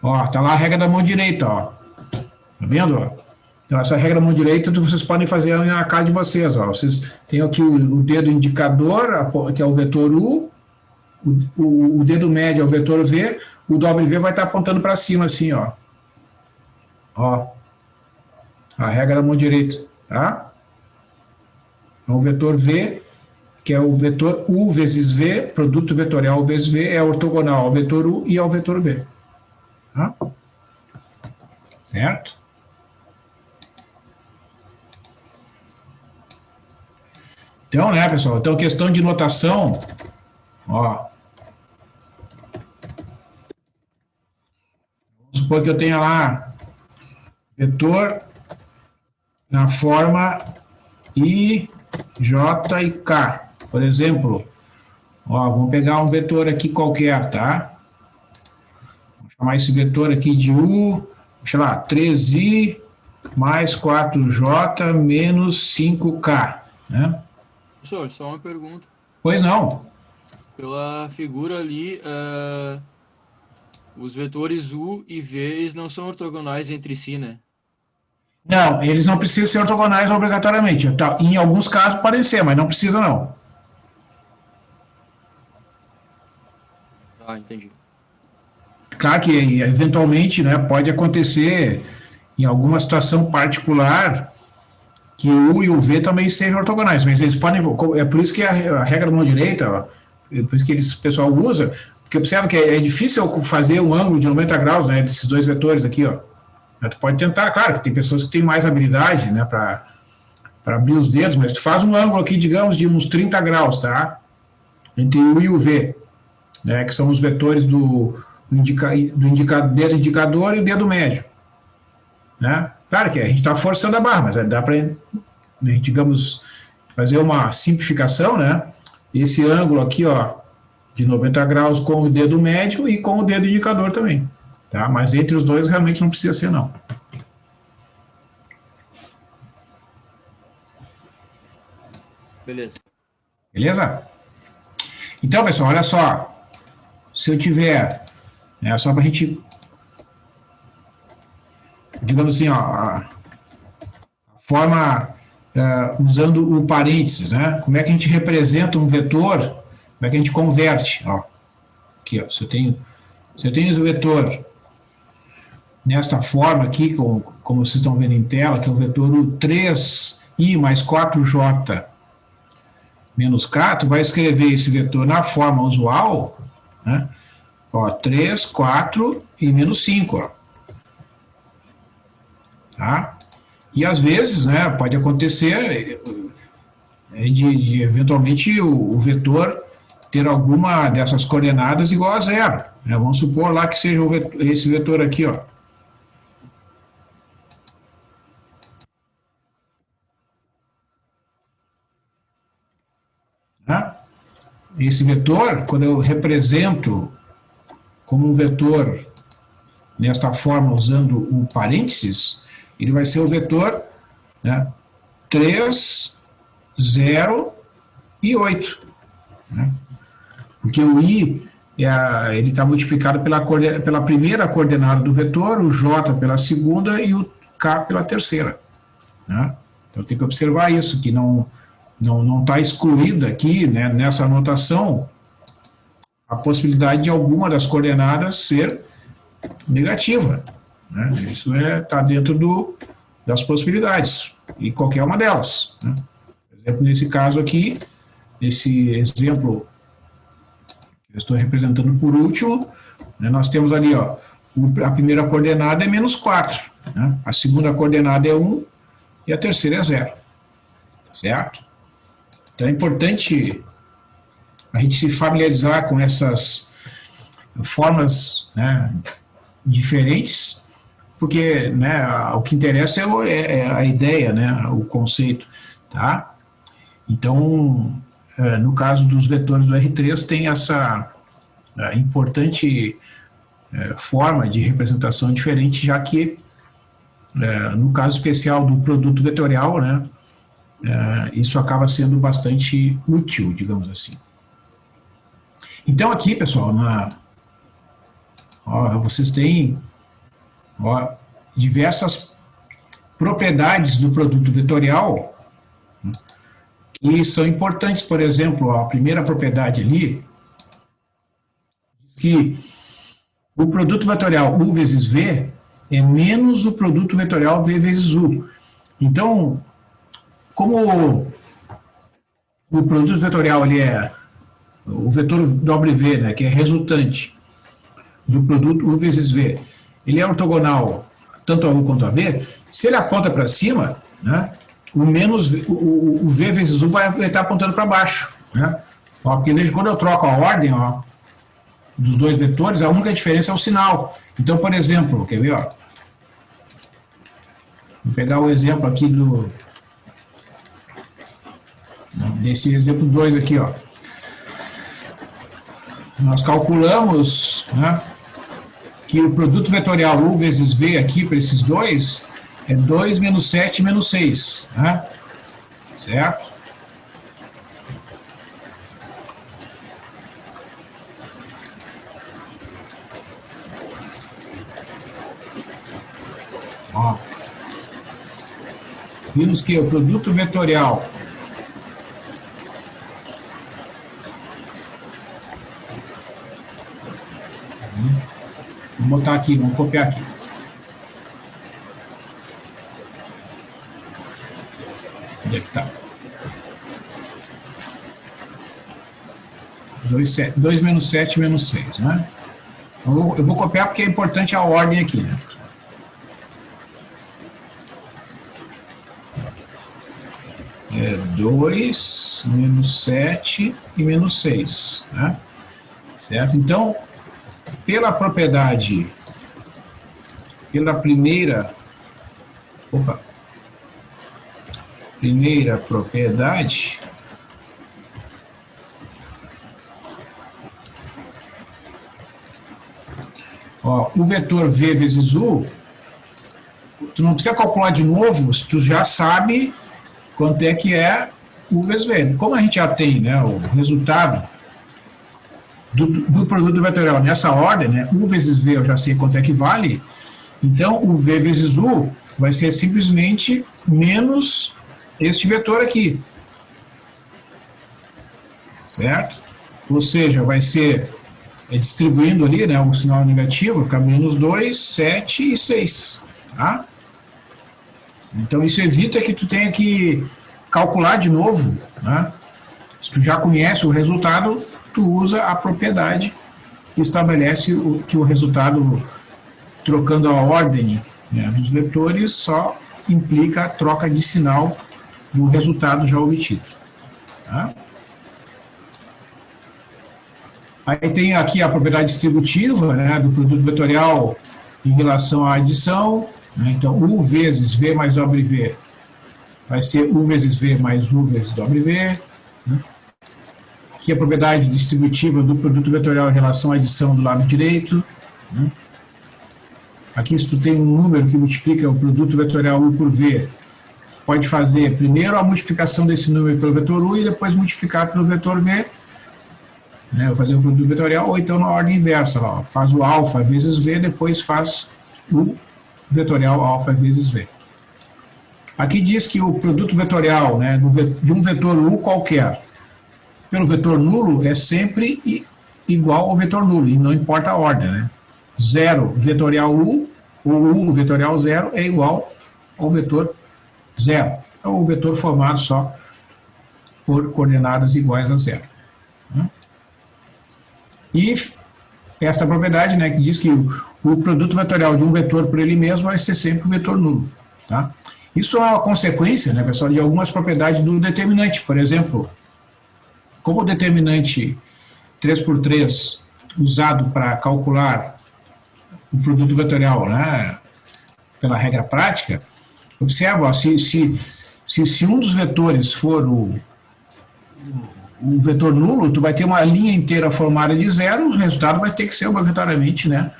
Ó, tá lá a regra da mão direita, ó. Tá vendo, ó? Então, essa regra da mão direita, vocês podem fazer na casa de vocês, ó. Vocês têm aqui o dedo indicador, que é o vetor U, o dedo médio é o vetor V, o W vai estar apontando para cima, assim, ó. Ó. A regra da mão direita, tá? Então, o vetor V, que é o vetor U vezes V, produto vetorial vezes V, é ortogonal ao vetor U e ao vetor V. Tá? Certo? Então, né, pessoal? Então, questão de notação, ó. Vamos supor que eu tenha lá vetor na forma I, J e K. Por exemplo, ó, vamos pegar um vetor aqui qualquer, tá? Vou chamar esse vetor aqui de U, sei lá, 3I mais 4J menos 5K, né? Professor, só uma pergunta. Pois não. Pela figura ali, os vetores U e V eles não são ortogonais entre si, né? Não, eles não precisam ser ortogonais obrigatoriamente. Tá, em alguns casos podem ser, mas não precisa não. Ah, entendi. Claro que eventualmente, né, pode acontecer em alguma situação particular que o U e o V também sejam ortogonais, mas eles podem. É por isso que a regra da mão direita, ó, é por isso que o pessoal usa, porque observa que é difícil fazer um ângulo de 90 graus, né, desses dois vetores aqui, ó. Tu pode tentar, claro, que tem pessoas que têm mais habilidade, né, para abrir os dedos, mas tu faz um ângulo aqui, digamos, de uns 30 graus, tá? Entre o U e o V, né, que são os vetores do dedo indicador e o dedo médio, né? Claro que a gente está forçando a barra, mas dá para, digamos, fazer uma simplificação, né? Esse ângulo aqui, ó, de 90 graus com o dedo médio e com o dedo indicador também, tá? Mas entre os dois realmente não precisa ser, não. Beleza. Beleza? Então, pessoal, olha só. Se eu tiver, né, só para a gente, digamos assim, ó, a forma usando o parênteses, né? Como é que a gente representa um vetor? Como é que a gente converte? Ó, aqui, ó, se eu tenho esse vetor nesta forma aqui, como vocês estão vendo em tela, que é o vetor 3i mais 4j menos k, tu vai escrever esse vetor na forma usual, né? Ó, 3, 4 e menos 5, ó. Tá? E às vezes, né, pode acontecer de eventualmente o vetor ter alguma dessas coordenadas igual a zero, né? Vamos supor lá que seja esse vetor aqui, ó. Né? Esse vetor, quando eu represento como um vetor nesta forma usando o parênteses, ele vai ser o vetor, né, 3, 0 e 8. Né? Porque o i ele está multiplicado pela primeira coordenada do vetor, o j pela segunda e o k pela terceira. Né? Então tem que observar isso, que não está excluída aqui, né, nessa anotação, a possibilidade de alguma das coordenadas ser negativa. Né? Isso está dentro das possibilidades, e qualquer uma delas. Né? Por exemplo, nesse caso aqui, esse exemplo que eu estou representando por último, né, nós temos ali, ó, a primeira coordenada é menos 4, né? A segunda coordenada é 1 e a terceira é 0. Certo? Então é importante a gente se familiarizar com essas formas, né, diferentes, porque, né, o que interessa é a ideia, né, o conceito, tá? Então, no caso dos vetores do R3, tem essa importante forma de representação diferente, já que, no caso especial do produto vetorial, né, isso acaba sendo bastante útil, digamos assim. Então aqui, pessoal, vocês têm diversas propriedades do produto vetorial, né, que são importantes. Por exemplo, a primeira propriedade ali diz que o produto vetorial U vezes V é menos o produto vetorial V vezes U. Então, como o produto vetorial ele é o vetor W, né, que é resultante do produto U vezes V, ele é ortogonal tanto a U quanto a V, se ele aponta para cima, né, o V vezes U vai estar apontando para baixo. Né? Porque desde quando eu troco a ordem dos dois vetores, a única diferença é o sinal. Então, por exemplo, quer ver? Ó, vou pegar o exemplo aqui desse exemplo 2 aqui, ó. Nós calculamos, né, que o produto vetorial U vezes V aqui para esses dois é 2 menos 7 menos 6. Né? Certo? Ó. Vimos que o produto vetorial vamos botar aqui, vamos copiar aqui. Onde é que está? 2 menos 7 menos 6, né? Eu vou copiar porque é importante a ordem aqui, né? É 2 menos 7 e menos 6, né? Certo? Então, pela propriedade, pela primeira propriedade, ó, o vetor V vezes U, tu não precisa calcular de novo, tu já sabe quanto é que é U vezes V. Como a gente já tem, né, o resultado do produto vetorial nessa ordem, né, U vezes V eu já sei quanto é que vale, então o V vezes U vai ser simplesmente menos este vetor aqui. Certo? Ou seja, vai ser distribuindo ali, né, o sinal negativo, fica menos 2, 7 e 6. Tá? Então isso evita que tu tenha que calcular de novo, né? Se tu já conhece o resultado, tu usa a propriedade que estabelece que o resultado, trocando a ordem, né, dos vetores, só implica a troca de sinal do resultado já obtido. Tá? Aí tem aqui a propriedade distributiva, né, do produto vetorial em relação à adição, né? Então U vezes V mais W vai ser U vezes V mais U vezes W. Né? Aqui a propriedade distributiva do produto vetorial em relação à adição do lado direito. Né? Aqui, se tu tem um número que multiplica o produto vetorial U por V, pode fazer primeiro a multiplicação desse número pelo vetor U e depois multiplicar pelo vetor V. Né? Vou fazer o produto vetorial, ou então na ordem inversa. Lá, ó, faz o alfa vezes V, depois faz o vetorial alfa vezes V. Aqui diz que o produto vetorial, né, de um vetor U qualquer pelo vetor nulo é sempre igual ao vetor nulo, e não importa a ordem. Né? 0 vetorial U, ou U vetorial 0 é igual ao vetor 0. É o vetor formado só por coordenadas iguais a 0. Né? E esta propriedade, né, que diz que o produto vetorial de um vetor por ele mesmo vai ser sempre o vetor nulo. Tá? Isso é uma consequência, né, pessoal, de algumas propriedades do determinante. Por exemplo, como o determinante 3×3 usado para calcular o produto vetorial, né, pela regra prática, observa, ó, se um dos vetores for o vetor nulo, tu vai ter uma linha inteira formada de zero, o resultado vai ter que ser obrigatoriamente, né,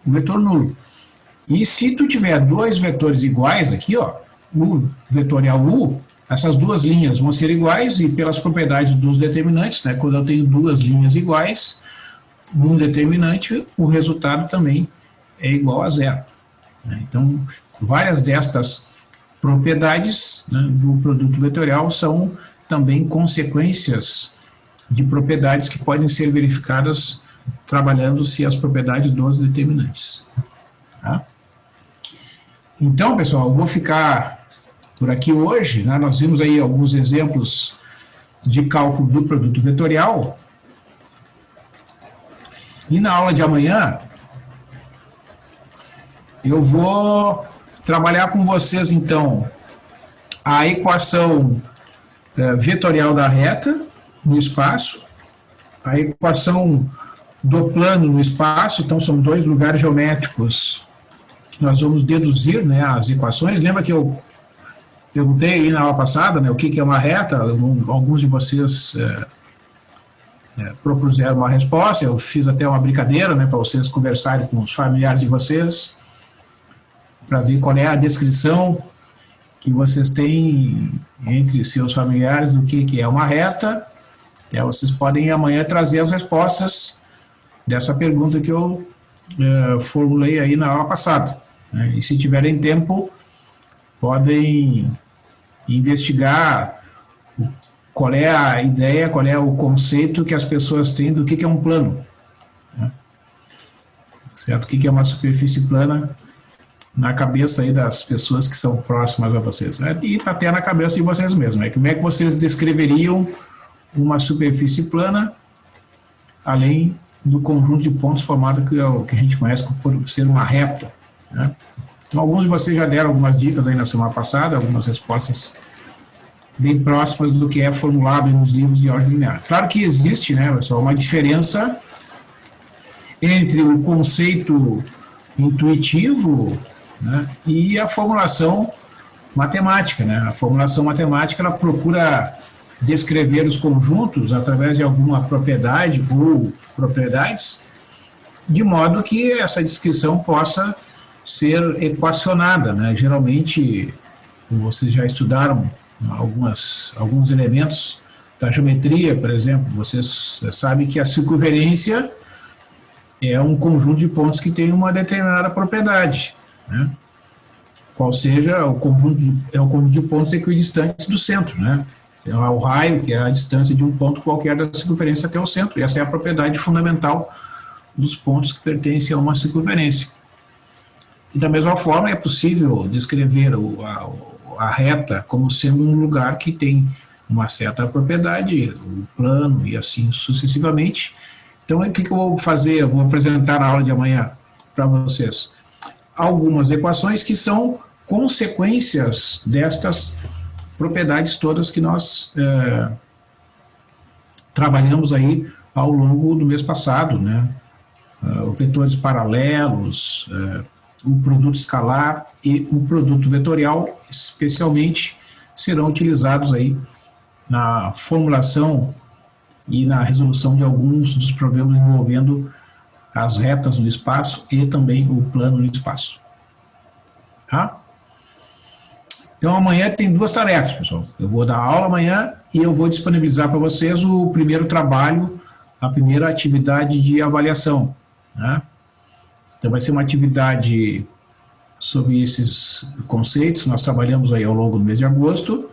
o vetor nulo. E se tu tiver dois vetores iguais aqui, ó, U vetorial U, essas duas linhas vão ser iguais e pelas propriedades dos determinantes, né, quando eu tenho duas linhas iguais, num determinante, o resultado também é igual a zero. Né? Então, várias destas propriedades, né, do produto vetorial são também consequências de propriedades que podem ser verificadas trabalhando-se as propriedades dos determinantes. Tá? Então, pessoal, eu vou ficar por aqui hoje. Né? Nós vimos aí alguns exemplos de cálculo do produto vetorial. E na aula de amanhã, eu vou trabalhar com vocês, então, a equação vetorial da reta no espaço, a equação do plano no espaço. Então, são dois lugares geométricos que nós vamos deduzir, né, as equações. Lembra que eu perguntei aí na aula passada, né, o que é uma reta? Alguns de vocês propuseram uma resposta. Eu fiz até uma brincadeira, né, para vocês conversarem com os familiares de vocês, para ver qual é a descrição que vocês têm entre seus familiares do que é uma reta. Vocês podem amanhã trazer as respostas dessa pergunta que eu formulei aí na aula passada. Né? E se tiverem tempo, podem investigar qual é a ideia, qual é o conceito que as pessoas têm do que é um plano. Né? Certo? O que é uma superfície plana na cabeça aí das pessoas que são próximas a vocês. Né? E até na cabeça de vocês mesmos. Né? Como é que vocês descreveriam uma superfície plana, além do conjunto de pontos formado que a gente conhece por ser uma reta. Né? Então, alguns de vocês já deram algumas dicas aí na semana passada, algumas respostas bem próximas do que é formulado nos livros de ordem linear. Claro que existe, né, pessoal, uma diferença entre o conceito intuitivo, né, e a formulação matemática. Né? A formulação matemática, ela procura descrever os conjuntos através de alguma propriedade ou propriedades, de modo que essa descrição possa ser equacionada. Né? Geralmente, como vocês já estudaram alguns elementos da geometria, por exemplo. Vocês sabem que a circunferência é um conjunto de pontos que tem uma determinada propriedade, né? Qual seja o conjunto de pontos equidistantes do centro, né? Então, o raio, que é a distância de um ponto qualquer da circunferência até o centro. E essa é a propriedade fundamental dos pontos que pertencem a uma circunferência. E da mesma forma é possível descrever a reta como sendo um lugar que tem uma certa propriedade, o plano e assim sucessivamente. Então, o que eu vou fazer? Eu vou apresentar na aula de amanhã para vocês algumas equações que são consequências destas propriedades todas que nós trabalhamos aí ao longo do mês passado, né? Os vetores paralelos, o produto escalar e o produto vetorial, especialmente, serão utilizados aí na formulação e na resolução de alguns dos problemas envolvendo as retas no espaço e também o plano no espaço. Tá? Então, amanhã tem duas tarefas, pessoal. Eu vou dar aula amanhã e eu vou disponibilizar para vocês o primeiro trabalho, a primeira atividade de avaliação, né? Então, vai ser uma atividade sobre esses conceitos que nós trabalhamos aí ao longo do mês de agosto.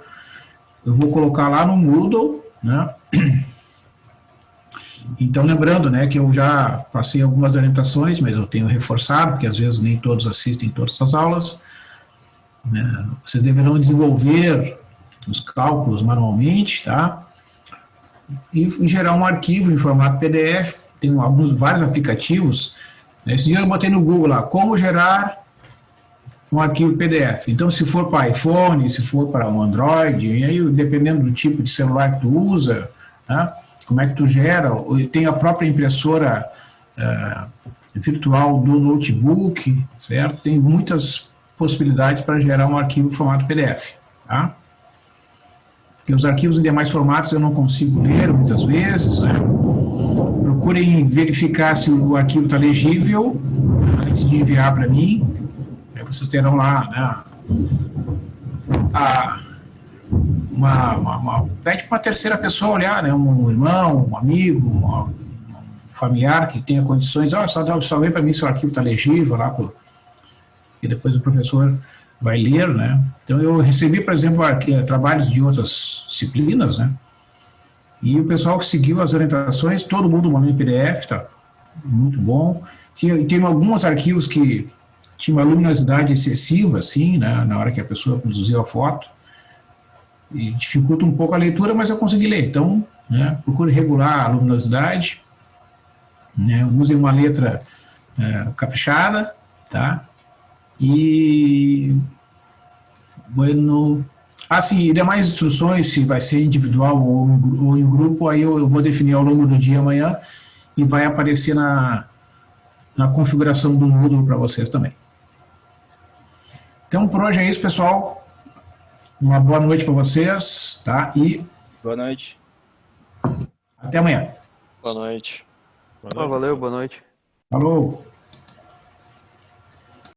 Eu vou colocar lá no Moodle, né? Então, lembrando, né, que eu já passei algumas orientações, mas eu tenho reforçado, porque às vezes nem todos assistem todas as aulas. Né? Vocês deverão desenvolver os cálculos manualmente, tá? E gerar um arquivo em formato PDF. Tem vários aplicativos. Esse dia eu botei no Google lá, como gerar um arquivo PDF. Então, se for para iPhone, se for para um Android, e aí, dependendo do tipo de celular que tu usa, tá? Como é que tu gera, tem a própria impressora virtual do notebook, certo? Tem muitas possibilidades para gerar um arquivo em formato PDF, tá? Porque os arquivos em demais formatos eu não consigo ler muitas vezes, né? Procurem verificar se o arquivo está legível antes de enviar para mim. Aí vocês terão lá, né, pede para uma terceira pessoa olhar, né, um irmão, um amigo, um familiar que tenha condições, só vê para mim se o arquivo está legível lá, e depois o professor vai ler, né. Então eu recebi, por exemplo, trabalhos de outras disciplinas, né, e o pessoal que seguiu as orientações, todo mundo mandou em PDF, tá muito bom. Tem alguns arquivos que tinham uma luminosidade excessiva, assim, né, na hora que a pessoa produziu a foto, e dificulta um pouco a leitura, mas eu consegui ler. Então, né, procure regular a luminosidade, né, use uma letra caprichada, tá? E bueno, sim, demais instruções, se vai ser individual ou em grupo, aí eu vou definir ao longo do dia amanhã e vai aparecer na configuração do Moodle para vocês também. Então, por hoje é isso, pessoal. Uma boa noite para vocês, tá? E boa noite. Até amanhã. Boa noite. Boa noite. Valeu, boa noite. Falou.